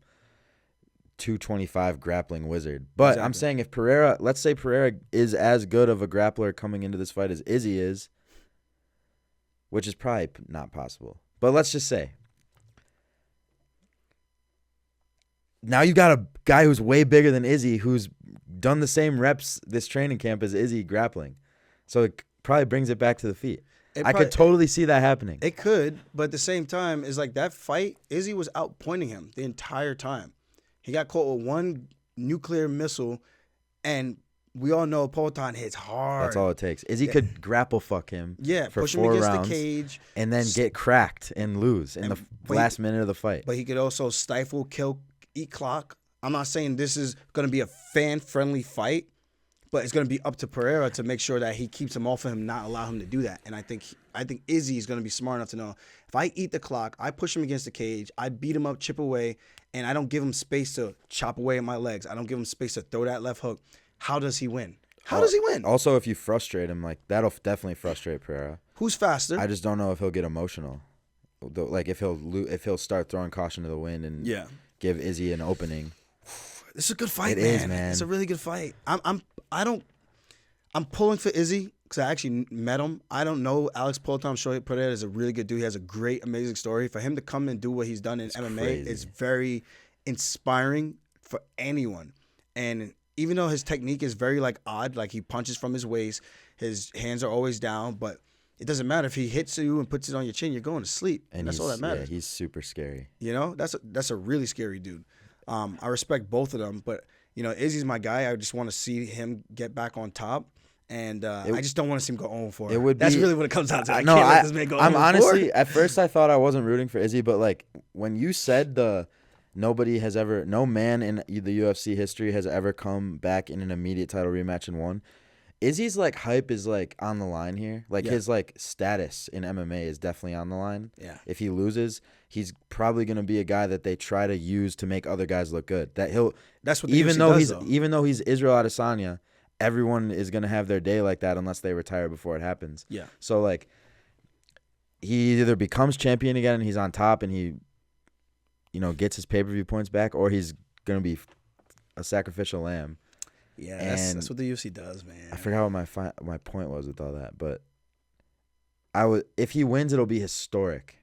225 grappling wizard. But exactly. I'm saying if Pereira, let's say Pereira is as good of a grappler coming into this fight as Izzy is, which is probably not possible. But let's just say. Now you got a guy who's way bigger than Izzy who's done the same reps this training camp as Izzy grappling. So it probably brings it back to the feet. I could totally see that happening. It could, but at the same time, it's like that fight, Izzy was outpointing him the entire time. He got caught with one nuclear missile, and we all know Poatan hits hard. That's all it takes. Izzy could grapple fuck him for push 4 him against rounds the cage. And then get cracked and lose in the last minute of the fight. But he could also stifle, kill, eat clock. I'm not saying this is going to be a fan-friendly fight, but it's going to be up to Pereira to make sure that he keeps him off of him, not allow him to do that. And I think Izzy is going to be smart enough to know, if I eat the clock, I push him against the cage, I beat him up, chip away, and I don't give him space to chop away at my legs. I don't give him space to throw that left hook. How does he win? How does he win? Also, if you frustrate him, like that'll definitely frustrate Pereira. Who's faster? I just don't know if he'll get emotional. Like if he'll start throwing caution to the wind and give Izzy an opening. This is a good fight, man. It is, man. It's a really good fight. I'm pulling for Izzy because I actually met him. I don't know Alex Pereira is a really good dude. He has a great, amazing story. For him to come and do what he's done in MMA is very inspiring for anyone. And even though his technique is very odd, like he punches from his waist, his hands are always down, but it doesn't matter if he hits you and puts it on your chin, you're going to sleep. And that's all that matters. Yeah, he's super scary. You know, that's a really scary dude. I respect both of them, but Izzy's my guy. I just want to see him get back on top. And I just don't want to see him go 0-4. It would That's be, really what it comes down to. I no, can't let this man go 0-4. I'm honestly, at first I thought I wasn't rooting for Izzy, but like when you said no man in the UFC history has ever come back in an immediate title rematch and won. Izzy's like hype is like on the line here. Like his like status in MMA is definitely on the line. Yeah. If he loses, he's probably gonna be a guy that they try to use to make other guys look good. That's what the UFC does, though. Even though he's Israel Adesanya, everyone is gonna have their day like that unless they retire before it happens. Yeah. So like, he either becomes champion again and he's on top and he, gets his pay-per-view points back, or he's gonna be a sacrificial lamb. Yeah, that's what the UFC does, man. I forgot what my point was with all that, but if he wins, it'll be historic.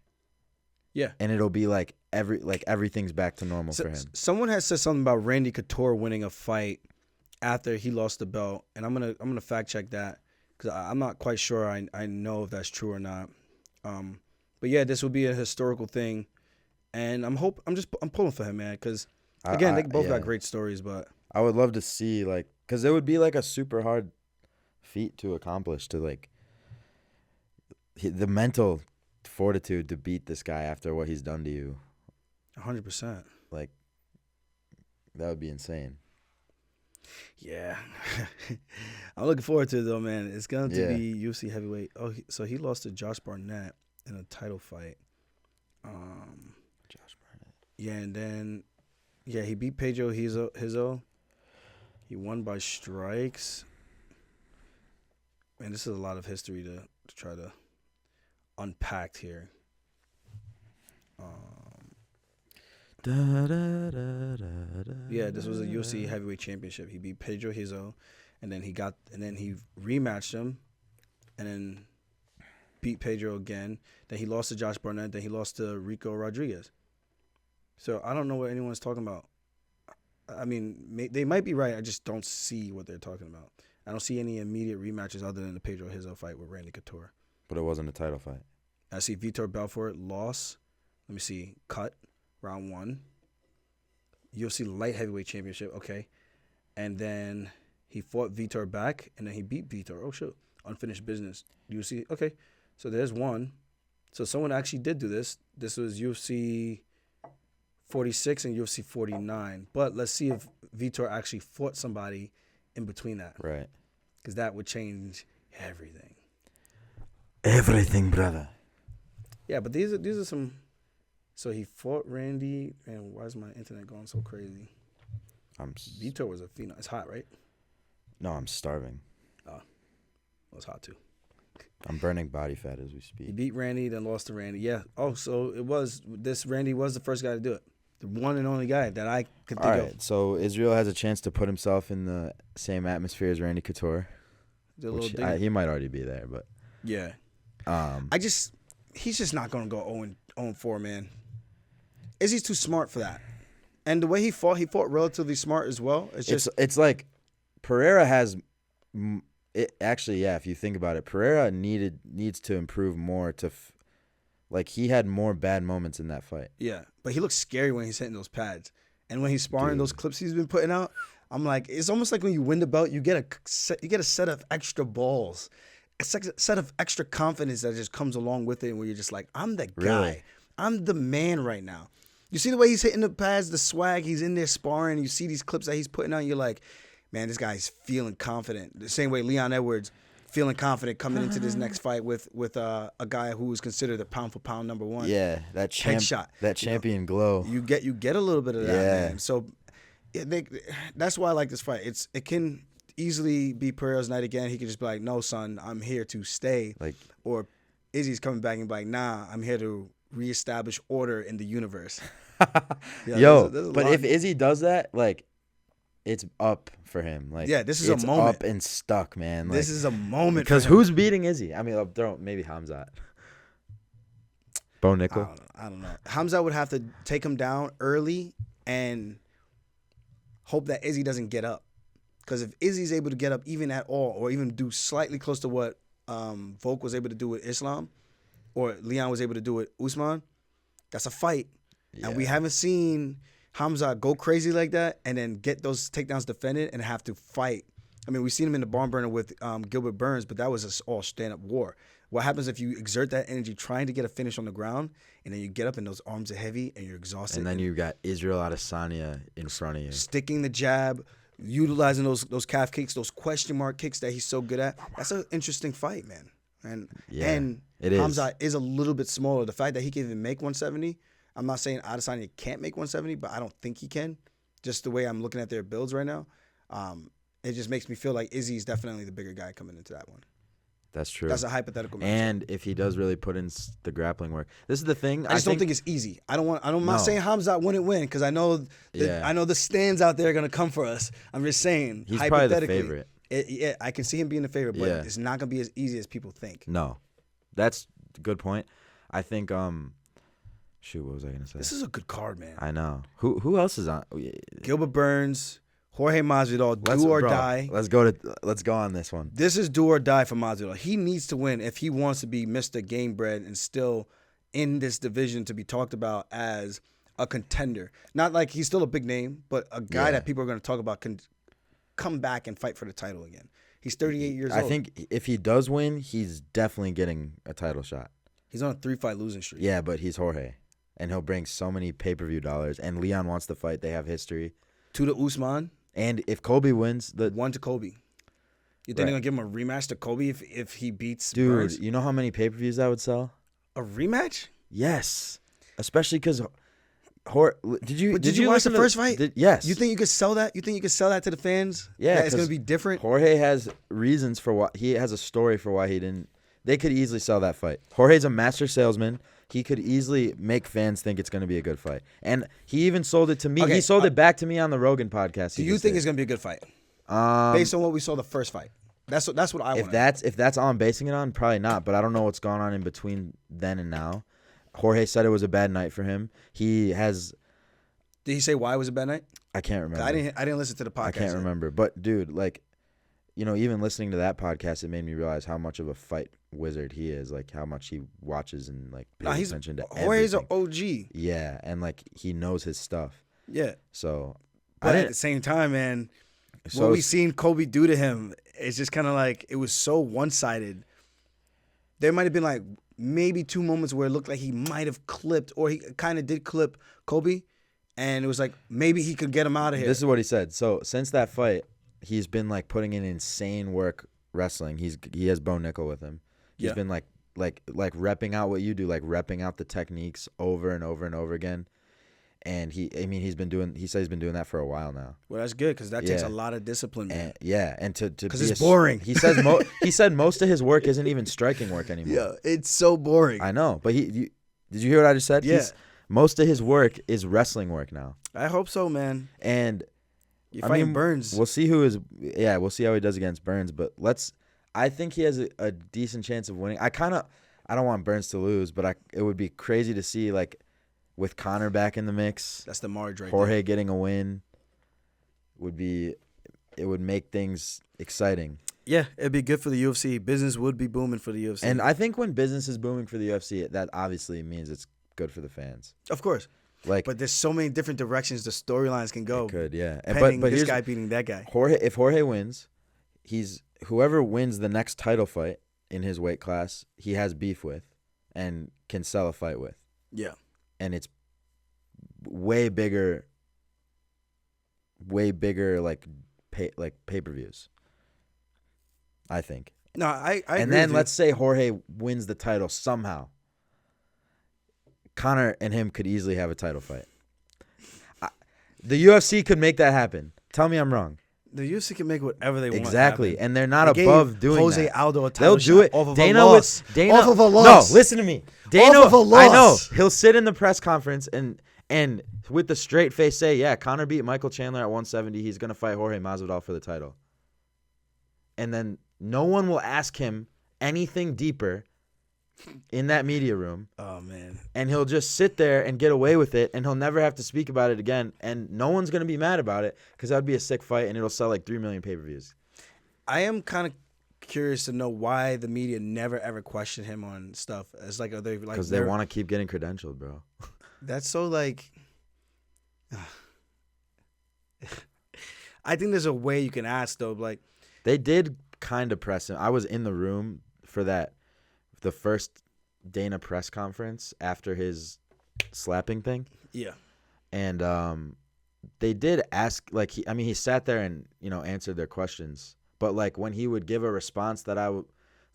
Yeah, and it'll be like everything's back to normal for him. Someone has said something about Randy Couture winning a fight after he lost the belt, and I'm gonna fact check that because I'm not quite sure I know if that's true or not. But yeah, this will be a historical thing, and I'm pulling for him, man, because again, they both got great stories, but I would love to see because it would be like a super hard feat to accomplish, to like the mental fortitude to beat this guy after what he's done to you. 100%. Like, that would be insane. Yeah. I'm looking forward to it, though, man. It's going to be UFC heavyweight. Oh, so he lost to Josh Barnett in a title fight. Josh Barnett. Yeah, and then, he beat Pedro Hizo. He won by strikes. Man, this is a lot of history to try to unpack here. This was a UFC heavyweight championship. He beat Pedro Hizo, and then he rematched him, and then beat Pedro again. Then he lost to Josh Barnett. Then he lost to Rico Rodriguez. So I don't know what anyone's talking about. I mean, they might be right. I just don't see what they're talking about. I don't see any immediate rematches other than the Pedro Hizo fight with Randy Couture. But it wasn't a title fight. I see Vitor Belfort loss. Let me see. Cut. Round 1. UFC light heavyweight championship. Okay. And then he fought Vitor back, and then he beat Vitor. Oh, shit. Unfinished business. UFC. Okay. So there's one. So someone actually did do this. This was UFC 46 and UFC 49. But let's see if Vitor actually fought somebody in between that. Right. Because that would change everything. Everything, brother. Yeah, but these are some. So he fought Randy, and why is my internet going so crazy? Vitor was a phenom. It's hot, right? No, I'm starving. Oh, well, it's hot too. I'm burning body fat as we speak. He beat Randy, then lost to Randy. Yeah. Oh, so Randy was the first guy to do it. The one and only guy that I could think of. All right, so Israel has a chance to put himself in the same atmosphere as Randy Couture. He might already be there, but yeah. He's just not gonna go 0-4, man. Izzy's too smart for that, and the way he fought relatively smart as well. It's like Pereira has. If you think about it, Pereira needs to improve more he had more bad moments in that fight. Yeah, but he looks scary when he's hitting those pads, and when he's sparring, those clips he's been putting out. I'm like, it's almost like when you win the belt, you get a set of extra balls, a set of extra confidence that just comes along with it, where you're just like, I'm the guy, really? I'm the man right now. You see the way he's hitting the pads, the swag, he's in there sparring. You see these clips that he's putting out, you're like, man, this guy's feeling confident. The same way Leon Edwards feeling confident coming into this next fight with a guy who is considered the pound for pound number 1. Yeah, that headshot, that champion glow. You get a little bit of that, man. So that's why I like this fight. It can easily be Pereira's night again. He could just be like, no, son, I'm here to stay. Or Izzy's coming back and be like, nah, I'm here to reestablish order in the universe. But if Izzy does that, it's up for him. This is a moment. Up and stuck, man. This is a moment. Because who's beating Izzy? I mean, I'll throw maybe Hamzat. Bo Nickel? I don't know. Hamzat would have to take him down early and hope that Izzy doesn't get up. Because if Izzy's able to get up even at all, or even do slightly close to what Volk was able to do with Islam, or Leon was able to do with Usman, that's a fight. Yeah. And we haven't seen Hamza go crazy like that and then get those takedowns defended and have to fight. I mean, we've seen him in the barn burner with Gilbert Burns, but that was an all stand-up war. What happens if you exert that energy trying to get a finish on the ground, and then you get up and those arms are heavy and you're exhausted? And then you got Israel Adesanya in front of you. Sticking the jab, utilizing those calf kicks, those question mark kicks that he's so good at. That's an interesting fight, man. And it is. Hamza is a little bit smaller. The fact that he can even make 170, I'm not saying Adesanya can't make 170, but I don't think he can. Just the way I'm looking at their builds right now. It just makes me feel like Izzy's definitely the bigger guy coming into that one. That's true. That's a hypothetical matchup. And if he does really put in the grappling work, this is the thing. I don't think it's easy. I'm not saying Hamza wouldn't win because I know the stands out there are gonna come for us. I'm just saying he's probably the favorite. I can see him being the favorite, but it's not gonna be as easy as people think. No, that's a good point. I think. Shoot, what was I gonna say? This is a good card, man. I know. Who else is on? Gilbert Burns. Jorge Masvidal, do or die. Let's go on this one. This is do or die for Masvidal. He needs to win if he wants to be Mr. Game Bread and still in this division to be talked about as a contender. Not like he's still a big name, but a guy that people are going to talk about can come back and fight for the title again. He's 38 years old. I think if he does win, he's definitely getting a title shot. He's on a 3-fight losing streak. Yeah, but he's Jorge, and he'll bring so many pay-per-view dollars. And Leon wants to fight. They have history. To the Usman. And if Kobe wins, one to Kobe. You think they're gonna give him a rematch to Kobe if he beats Dude, Burns? You know how many pay-per-views that would sell? A rematch? Yes. Especially because did you watch the first fight? Yes. You think you could sell that? You think you could sell that to the fans? Yeah, that it's gonna be different. Jorge has reasons for why he has a story for why he didn't. They could easily sell that fight. Jorge's a master salesman. He could easily make fans think it's going to be a good fight. And he even sold it to me. Okay, he sold it back to me on the Rogan podcast. Do you think it's going to be a good fight? Based on what we saw the first fight. That's what I want. If that's all I'm basing it on, probably not. But I don't know what's gone on in between then and now. Jorge said it was a bad night for him. Did he say why it was a bad night? I can't remember. I didn't listen to the podcast. I can't remember. But dude, even listening to that podcast, it made me realize how much of a fight wizard he is. Like how much he watches and pays attention to everything. Jorge's an OG. Yeah, and he knows his stuff. Yeah. So, but at the same time, man, what we seen Kobe do to him, it's just kind of like it was so one-sided. There might have been maybe 2 moments where it looked like he might have clipped, or he kind of did clip Kobe, and it was like maybe he could get him out of here. This is what he said. So since that fight, he's been putting in insane work wrestling. He has Bo Nickel with him. He's been like repping out what you do, repping out the techniques over and over and over again. And he said he's been doing that for a while now. Well, that's good because that takes a lot of discipline, man. And to because it's boring. He says he said most of his work isn't even striking work anymore. Yeah, it's so boring. I know, but did you hear what I just said? Yeah. Most of his work is wrestling work now. I hope so, man. And you're fighting Burns. We'll see we'll see how he does against Burns, but I think he has a decent chance of winning. I don't want Burns to lose, but it would be crazy to see with Conor back in the mix. That's the Marge right Jorge there. Getting a win it would make things exciting. Yeah, it'd be good for the UFC. Business would be booming for the UFC. And I think when business is booming for the UFC, that obviously means it's good for the fans. Of course. But there's so many different directions the storylines can go. It could, yeah. But this guy beating that guy. If Jorge wins, whoever wins the next title fight in his weight class, he has beef with and can sell a fight with. Yeah. And it's way bigger pay-per-views, I think. No, I agree. And then let's say Jorge wins the title somehow. Conor and him could easily have a title fight. The UFC could make that happen. Tell me I'm wrong. The UFC can make whatever they want. Exactly, and they're not above doing Jose that. Aldo a title They'll do it. Off of Dana a loss. Off of a loss. No, listen to me. Dana, off of a loss. I know. He'll sit in the press conference and with the straight face say, yeah, Conor beat Michael Chandler at 170. He's going to fight Jorge Masvidal for the title. And then no one will ask him anything deeper in that media room. Oh, man. And he'll just sit there and get away with it, and he'll never have to speak about it again. And no one's going to be mad about it because that would be a sick fight, and it'll sell 3 million pay-per-views. I am kind of curious to know why the media never, ever question him on stuff. It's are they because they want to keep getting credentialed, bro. That's so I think there's a way you can ask though. Like They did kind of press him. I was in the room for the first Dana press conference after his slapping thing. yeah, And they did ask, like, he sat there and, answered their questions. But, like, when he would give a response that I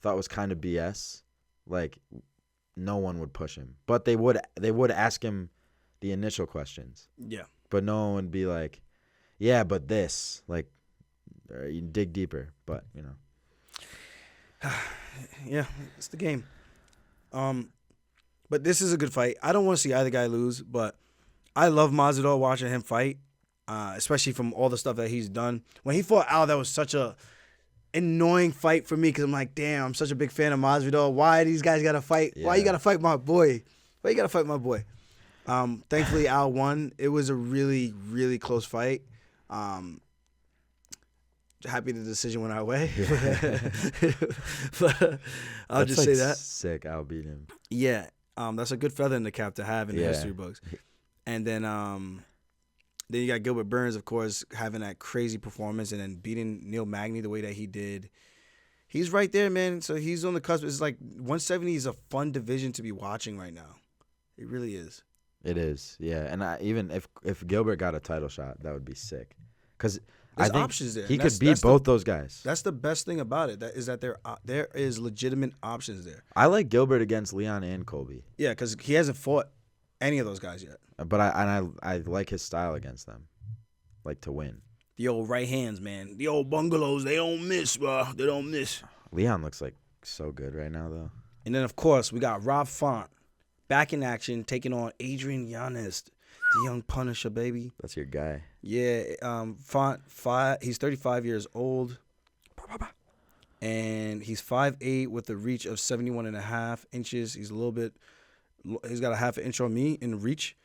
thought was kind of BS, like, no one would push him. But they would ask him the initial questions. yeah. But no one would be like, yeah, but this. Like, you dig deeper. But, Yeah, it's the game. But this is a good fight. I don't want to see either guy lose, but I love Masvidal watching him fight, especially from all the stuff that he's done. When he fought Al, that was such a annoying fight for me because I'm like, damn, I'm such a big fan of Masvidal. Why these guys got to fight? Yeah. Why you got to fight my boy? Why you got to fight my boy? Thankfully, Al won. It was a really, really close fight. Happy the decision went our way. But I'll That's just say that. Sick. I'll beat him. Yeah. That's a good feather in the cap to have in the Yeah. history books. And then you got Gilbert Burns, of course, having that crazy performance and then beating Neil Magny the way that he did. He's right there, man. So he's on the cusp. It's like 170 is a fun division to be watching right now. It really is. It is, yeah. And even if Gilbert got a title shot, that would be sick. Because I There's think options there. he And could beat both those guys. That's the best thing about it. That there is legitimate options there. I like Gilbert against Leon and Colby. Yeah, because he hasn't fought any of those guys yet. But I like his style against them, like to win. The old right hands, man. The old bungalows, they don't miss, bro. They don't miss. Leon looks like so good right now, though. And then, of course, we got Rob Font back in action, taking on Adrian Yanez, the young Punisher, baby. That's your guy. Yeah, Font, he's 35 years old. And he's 5'8" with a reach of 71.5 inches. He's got a half an inch on me in reach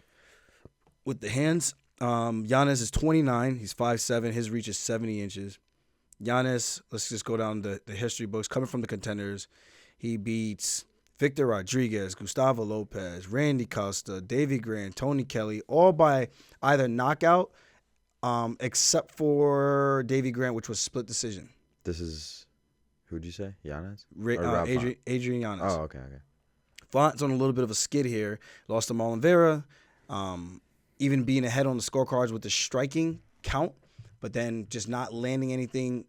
with the hands. Yanez is 29. He's 5'7". His reach is 70 inches. Yanez, let's just go down the history books. Coming from the contenders, he beats Victor Rodriguez, Gustavo Lopez, Randy Costa, Davey Grant, Tony Kelly, all by either knockout, except for Davey Grant, which was split decision. This is, who'd you say? Yanez? Adrian Yanez. Oh, okay. Font's on a little bit of a skid here. Lost to Marlon Vera, even being ahead on the scorecards with the striking count, but then just not landing anything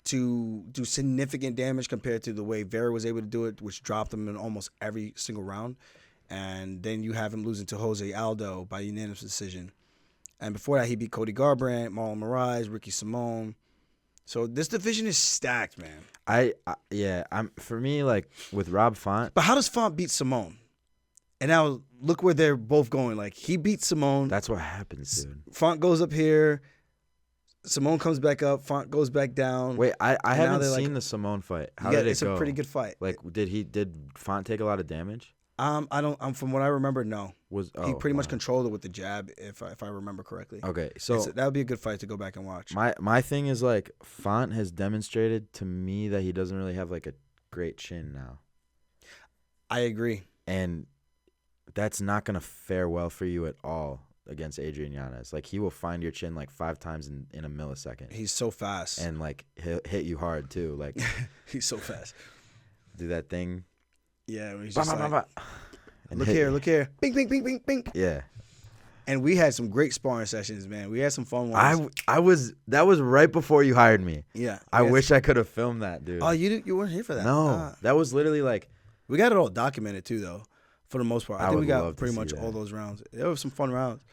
to do significant damage compared to the way Vera was able to do it, which dropped him in almost every single round. And then you have him losing to Jose Aldo by unanimous decision. And before that, he beat Cody Garbrandt, Marlon Moraes, Ricky Simone. So this division is stacked, man. I'm for me, like with Rob Font. But how does Font beat Simone? And now look where they're both going. Like he beats Simone. That's what happens, dude. Font goes up here. Simone comes back up. Font goes back down. Wait, I haven't seen the Simone fight. How did it go? It's a pretty good fight. Like, did Font take a lot of damage? I don't. From what I remember, no. He pretty much wow. controlled it with the jab, if I remember correctly. Okay, so that would be a good fight to go back and watch. My thing is like Font has demonstrated to me that he doesn't really have like a great chin now. I agree, and that's not gonna fare well for you at all against Adrian Yanez. Like he will find your chin like 5 times in a millisecond. He's so fast, and like he'll hit you hard too. Like he's so fast. Do that thing. Yeah, he's just and look here, bing, bing, bing, bing, bing. Yeah. And we had some great sparring sessions, man. We had some fun ones. That was right before you hired me. Yeah. I wish I could have filmed that, dude. Oh, you weren't here for that? No, that was literally like. We got it all documented too, though, for the most part. I think we got pretty much that. all those rounds. There were some fun rounds.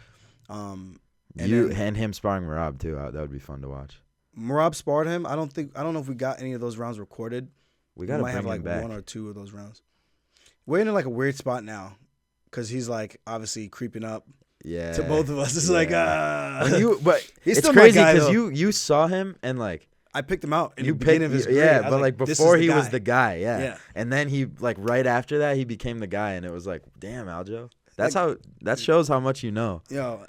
And him sparring Marab too. That would be fun to watch. Marab sparred him. I don't know if we got any of those rounds recorded. We might have like 1 or 2 of those rounds. We're in like a weird spot now, because he's like obviously creeping up. Yeah. To both of us, it's like but he's it's still crazy because you saw him and like I picked him out. You picked of his career. But like before he was the guy, yeah. And then he like right after that he became the guy, and it was like, damn, Aljo. That shows how much you know. Yo,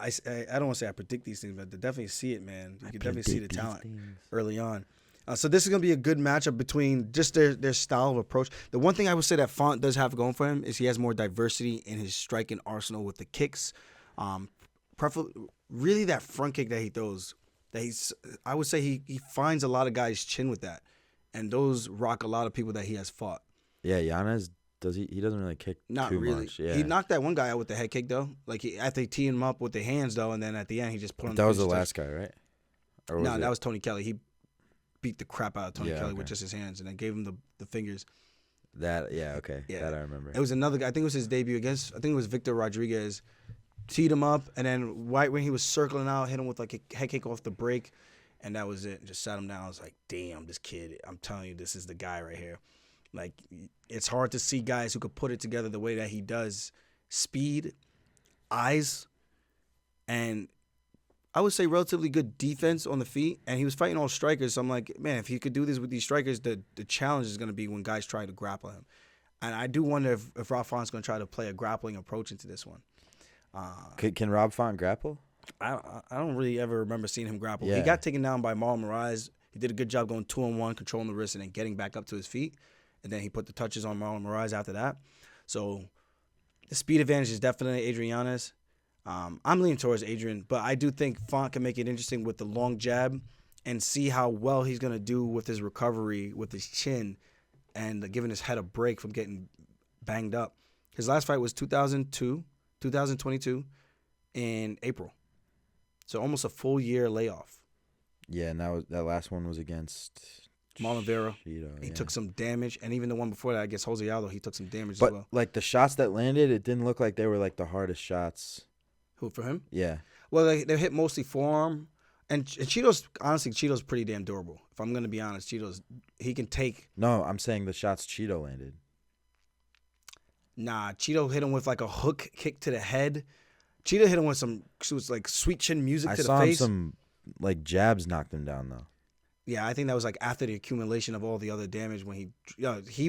I don't want to say I predict these things, but to definitely see it, man. You can definitely see the talent early on. So this is going to be a good matchup between just their style of approach. The one thing I would say that Font does have going for him is he has more diversity in his striking arsenal with the kicks. Really that front kick that he throws I would say he finds a lot of guys' chin with that, and those rock a lot of people that he has fought. Yeah, Giannis does he doesn't really kick Not too really. much. Yeah, He knocked that one guy out with the head kick though. Like after he teed him up with the hands though, and then at the end he just put on. that was the last guy, right? Or No, that was Tony Kelly. He beat the crap out of Tony Kelly okay. with just his hands, and then gave him the fingers. That okay. Yeah. That I remember. It was another guy. I think it was his debut against. I think it was Victor Rodriguez. Teed him up, and then right when he was circling out, hit him with like a head kick off the break, and that was it. Just sat him down. I was like, damn, this kid. I'm telling you, this is the guy right here. Like, it's hard to see guys who could put it together the way that he does. Speed, eyes, and I would say relatively good defense on the feet. And he was fighting all strikers. So I'm like, man, if he could do this with these strikers, the challenge is going to be when guys try to grapple him. And I do wonder if Rob Font's going to try to play a grappling approach into this one. Can Rob Font grapple? I don't really ever remember seeing him grapple. Yeah. He got taken down by Marlon Moraes. He did a good job going 2-on-1, controlling the wrist, and then getting back up to his feet. And then he put the touches on Marlon Moraes after that. So the speed advantage is definitely Adriana's. I'm leaning towards Adrian, but I do think Font can make it interesting with the long jab and see how well he's going to do with his recovery, with his chin, and giving his head a break from getting banged up. His last fight was 2022 in April. So almost a full year layoff. Yeah, and that last one was against Marlon Vera. Cheeto, He yeah. took some damage, and even the one before that against Jose Aldo, he took some damage But as well. like the shots that landed, it didn't look like they were like the hardest shots. Who, for him? Yeah. Well, they hit mostly forearm. And Cheeto's, honestly, Cheeto's pretty damn durable. If I'm going to be honest, he can take. No, I'm saying the shots Cheeto landed. Nah, Cheeto hit him with like a hook kick to the head. Cheeto hit him with some like sweet chin music to the face. I saw him some like jabs knocked him down though. Yeah, I think that was like after the accumulation of all the other damage when he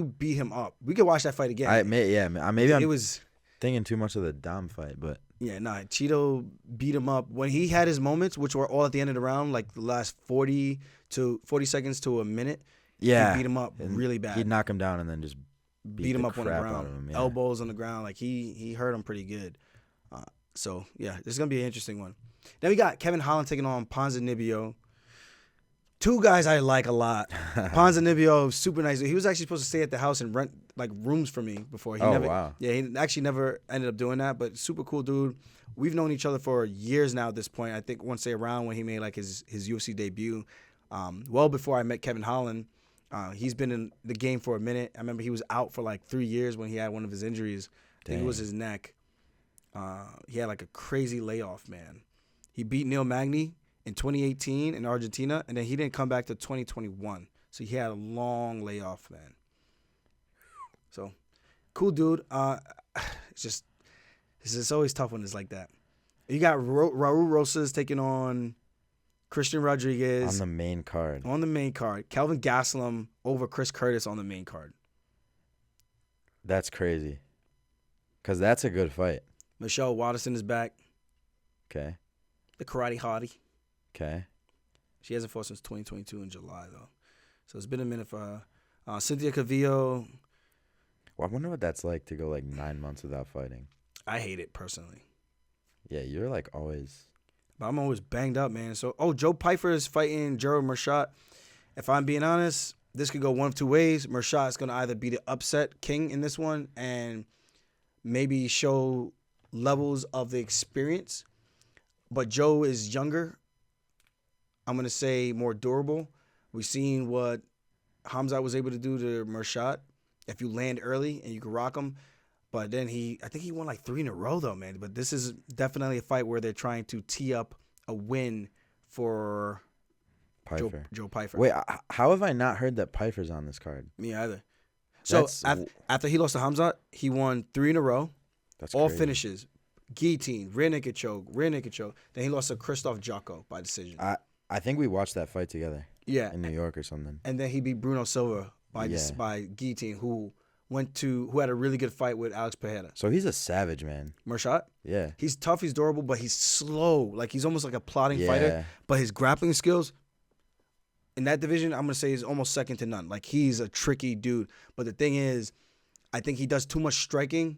beat him up. We could watch that fight again. Maybe it was thinking too much of the Dom fight, but yeah, nah. Cheeto beat him up when he had his moments, which were all at the end of the round, like the last 40 seconds to a minute. yeah, he beat him up and really bad. He'd knock him down and then just beat him the up on the crap ground, out of him, yeah. elbows on the ground. Like he hurt him pretty good. So yeah, this is gonna be an interesting one. Then we got Kevin Holland taking on Ponzinibbio. Two guys I like a lot. Ponzinibbio, super nice. He was actually supposed to stay at the house and rent like rooms for me before. Wow. Yeah, he actually never ended up doing that. But super cool dude. We've known each other for years now at this point. I think once around when he made like his UFC debut, well before I met Kevin Holland. He's been in the game for a minute. I remember he was out for like 3 years when he had one of his injuries. I think it was his neck. He had like a crazy layoff, man. He beat Neil Magny in 2018 in Argentina, and then he didn't come back to 2021. So he had a long layoff, man. So, cool dude. It's always tough when it's like that. You got Raul Rosas taking on Christian Rodriguez. on the main card. On the main card. Kelvin Gastelum over Chris Curtis on the main card. That's crazy. Because that's a good fight. Michelle Watterson is back. Okay. The Karate Hottie. Okay. She hasn't fought since 2022 in July, though. So it's been a minute for her. Cynthia Cavillo. Well, I wonder what that's like to go like 9 months without fighting. I hate it, personally. Yeah, you're like always. But I'm always banged up, man. So, Joe Pyfer is fighting Gerald Mershot. If I'm being honest, this could go one of two ways. Mershot is going to either be the upset king in this one and maybe show levels of the experience. But Joe is younger. I'm going to say more durable. We've seen what Hamzat was able to do to Mershot. If you land early and you can rock him. But then I think he won like 3 in a row, though, man. But this is definitely a fight where they're trying to tee up a win for Pyfer. Joe Pyfer. Wait, how have I not heard that Pyfer's on this card? Me either. So after he lost to Hamzat, he won 3 in a row. That's all crazy. finishes. Guillotine, rear naked choke. Then he lost to Christoph Jocko by decision. I think we watched that fight together. Yeah. In New York or something. And then he beat Bruno Silva by guillotine, who had a really good fight with Alex Pereira. So he's a savage, man. Mershot? Yeah. He's tough, he's durable, but he's slow. Like he's almost like a plodding fighter. But his grappling skills in that division, I'm gonna say is almost second to none. Like he's a tricky dude. But the thing is, I think he does too much striking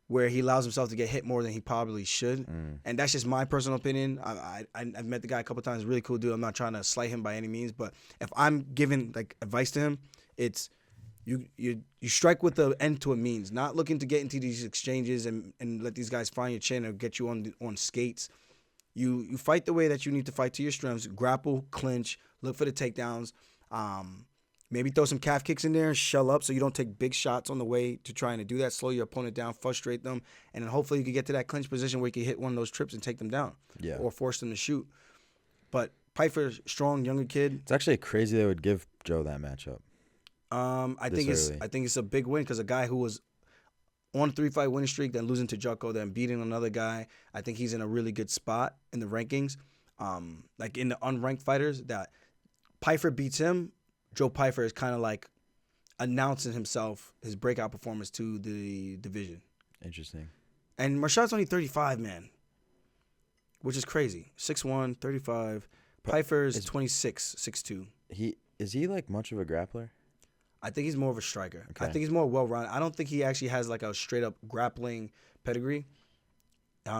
where he allows himself to get hit more than he probably should. Mm. And that's just my personal opinion. I've met the guy a couple times. Really cool dude. I'm not trying to slight him by any means, but if I'm giving like advice to him, it's you strike with the end to a means, not looking to get into these exchanges and let these guys find your chin or get you on skates. You fight the way that you need to fight to your strengths. Grapple, clinch, look for the takedowns. Maybe throw some calf kicks in there and shell up so you don't take big shots on the way to trying to do that. Slow your opponent down, frustrate them, and then hopefully you can get to that clinch position where you can hit one of those trips and take them down. Yeah. Or force them to shoot. But Pyfer's strong, younger kid. It's actually crazy they would give Joe that matchup. I think it's a big win because a guy who was on a 3-fight winning streak, then losing to Jocko, then beating another guy. I think he's in a really good spot in the rankings. Like in the unranked fighters, that Pyfer beats him. Joe Pyfer is kind of like announcing himself, his breakout performance to the division. Interesting. And Marshad's only 35, man, which is crazy. 6'1", 35. Pyfer is 26, 6'2". Is he like much of a grappler? I think he's more of a striker. Okay. I think he's more well-rounded. I don't think he actually has like a straight-up grappling pedigree.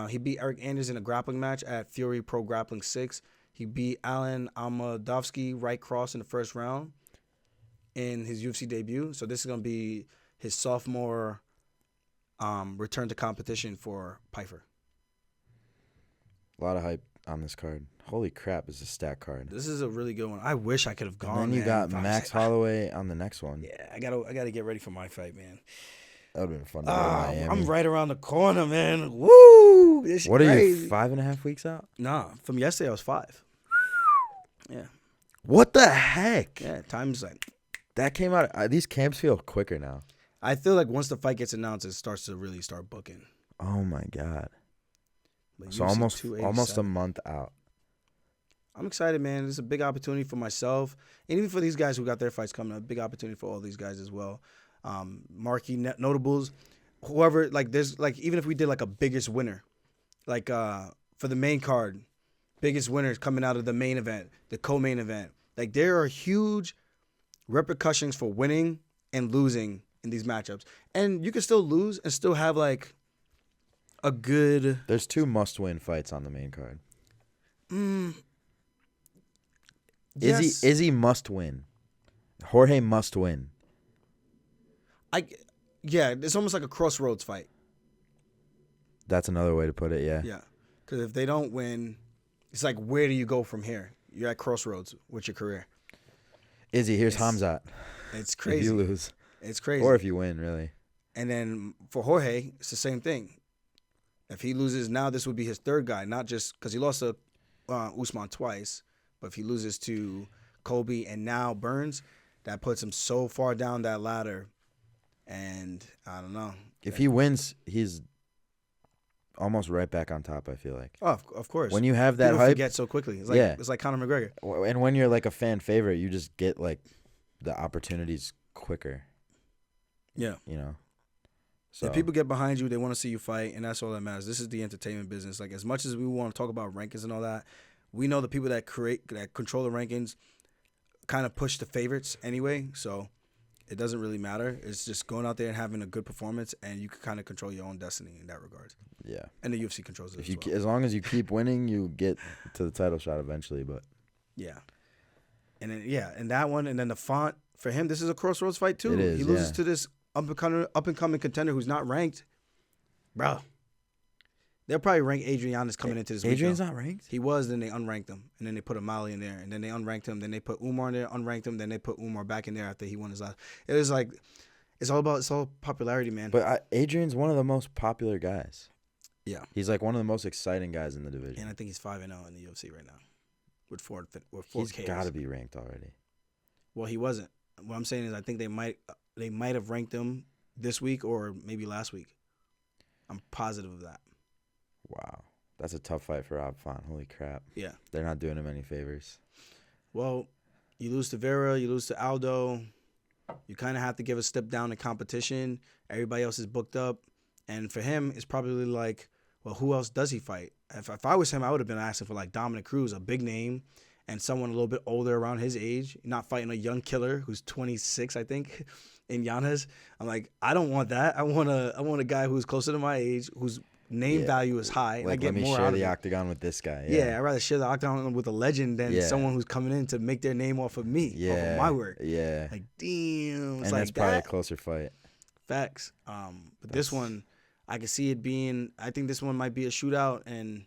He beat Eric Anders in a grappling match at Fury Pro Grappling 6. He beat Alan Amadovsky right cross in the first round in his UFC debut. So this is going to be his sophomore return to competition for Pyfer. A lot of hype on this card. Holy crap, it's a stack card. This is a really good one. I wish I could have gone. And then you got Max Holloway on the next one. Yeah, I gotta get ready for my fight, man. That would have been fun to go to Miami. I'm right around the corner, man. Woo! What are you, 5.5 weeks out? Nah, from yesterday I was 5. Yeah. What the heck? Yeah, time's like... That came out. These camps feel quicker now. I feel like once the fight gets announced, it starts to really start booking. Oh, my God. Like So almost a month out. I'm excited, man. It's a big opportunity for myself. And even for these guys who got their fights coming up, a big opportunity for all these guys as well. Marquee notables. Whoever, like, there's, like, even if we did, like, a biggest winner, like, for the main card, biggest winners coming out of the main event, the co-main event. Like, there are huge repercussions for winning and losing in these matchups. And you can still lose and still have, like, a good... There's 2 must-win fights on the main card. Yes. Izzy must win. Jorge must win. Yeah, it's almost like a crossroads fight. That's another way to put it, yeah. Yeah, because if they don't win, it's like, where do you go from here? You're at crossroads with your career. Izzy, here's Hamzat. It's crazy. If you lose. It's crazy. Or if you win, really. And then for Jorge, it's the same thing. If he loses now, this would be his third guy, not just because he lost to Usman twice, but if he loses to Colby and now Burns, that puts him so far down that ladder. And I don't know. If he wins, he's almost right back on top, I feel like. Oh, of course. When you have that People hype, forget so quickly. It's like, It's like Conor McGregor. And when you're like a fan favorite, you just get like the opportunities quicker. Yeah. You know? So If people get behind you, they want to see you fight, and that's all that matters. This is the entertainment business. Like, as much as we want to talk about rankings and all that, we know the people that control the rankings kind of push the favorites anyway, so it doesn't really matter. It's just going out there and having a good performance, and you can kind of control your own destiny in that regard. Yeah. And the UFC controls it As long as you keep winning, you get to the title shot eventually, but yeah. And then and that one, and then the Font, for him, this is a crossroads fight too. It is, he loses to this up and coming contender who's not ranked. Bro. They'll probably rank Adrianus coming into this week. Adrian's not ranked? He was, then they unranked him. And then they put Amali in there. And then they unranked him. Then they put Umar in there, unranked him. Then they put Umar back in there after he won his last. It was like, it's all popularity, man. But Adrian's one of the most popular guys. Yeah. He's like one of the most exciting guys in the division. And I think he's 5-0 in the UFC right now. With four He's KOs. got to be ranked already. Well, he wasn't. What I'm saying is I think they might have ranked him this week or maybe last week. I'm positive of that. Wow. That's a tough fight for Rob Font. Holy crap. Yeah. They're not doing him any favors. Well, you lose to Vera, you lose to Aldo. You kind of have to give a step down in competition. Everybody else is booked up. And for him, it's probably like, well, who else does he fight? If I was him, I would have been asking for like Dominic Cruz, a big name, and someone a little bit older around his age, not fighting a young killer who's 26, I think, in Yanez. I'm like, I don't want that. I want a guy who's closer to my age, whose name value is high. And I Like, get let me more share out of the it. octagon with this guy. Yeah, I'd rather share the octagon with a legend than Yeah. someone who's coming in to make their name off of me, off of my work. Yeah. Like, damn. It's And like that's probably a that. closer fight. Facts. But this one, I can see it being. I think this one might be a shootout, and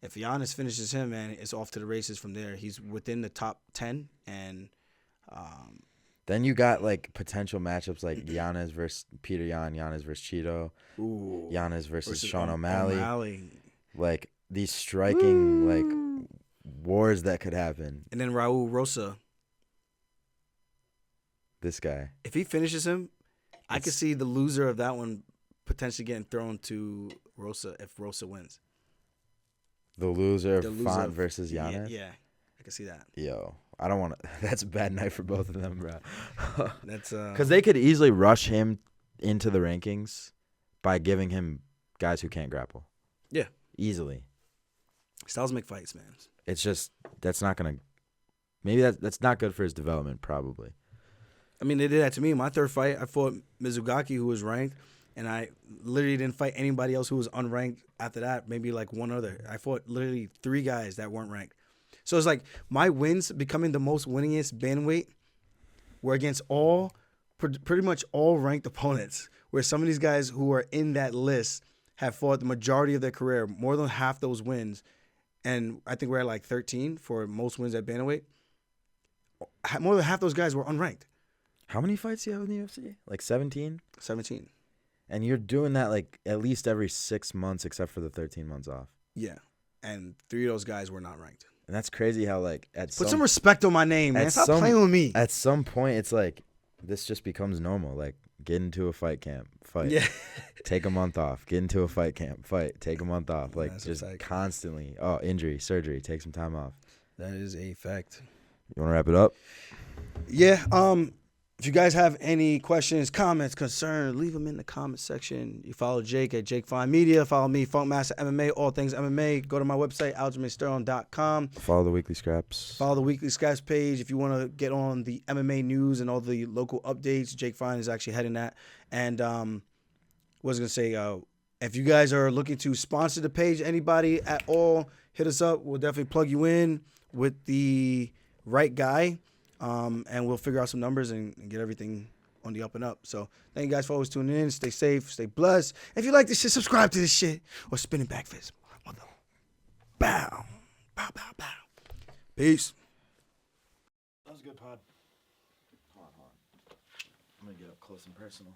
if Giannis finishes him, man, it's off to the races from there. He's within the top 10, and Then you got like potential matchups like Giannis versus Peter Yan, Giannis versus Cheeto, Giannis versus Sean O'Malley. Like these striking like wars that could happen. And then Raul Rosa. This guy. If he finishes him, I could see the loser of that one potentially getting thrown to Rosa if Rosa wins. The loser of Font versus Giannis? Yeah, I can see that. Yo, I don't want to. That's a bad night for both of them, bro. That's because they could easily rush him into the rankings by giving him guys who can't grapple. Yeah, easily. Styles make fights, man. It's just that's not gonna. Maybe that's not good for his development. Probably. I mean, they did that to me. My third fight, I fought Mizugaki, who was ranked, and I literally didn't fight anybody else who was unranked after that, maybe like one other. I fought literally 3 guys that weren't ranked. So it's like my wins becoming the most winningest bantamweight were against pretty much all ranked opponents, where some of these guys who are in that list have fought the majority of their career, more than half those wins. And I think we're at like 13 for most wins at bantamweight. More than half those guys were unranked. How many fights do you have in the UFC? Like 17? 17. And you're doing that like at least every 6 months except for the 13 months off. Yeah. And 3 of those guys were not ranked. And that's crazy how like Put some respect on my name, man. Stop playing with me. At some point, it's like this just becomes normal. Like get into a fight camp, fight. Yeah. Take a month off. Get into a fight camp, fight. Take a month off. Like That's just constantly. Oh, injury, surgery. Take some time off. That is a fact. You want to wrap it up? Yeah. If you guys have any questions, comments, concerns, leave them in the comment section. You follow Jake at Jake Fine Media. Follow me, Funkmaster MMA, all things MMA. Go to my website, aljamainsterling.com. Follow the Weekly Scraps. Follow the Weekly Scraps page. If you want to get on the MMA news and all the local updates, Jake Fine is actually heading that. And was going to say, if you guys are looking to sponsor the page, anybody at all, hit us up. We'll definitely plug you in with the right guy. And we'll figure out some numbers and get everything on the up and up. So thank you guys for always tuning in. Stay safe. Stay blessed. If you like this shit, subscribe to this shit. Or spinning back fist. Bow. Bow, bow, bow. Peace. That was a good pod. Hold on. I'm going to get up close and personal.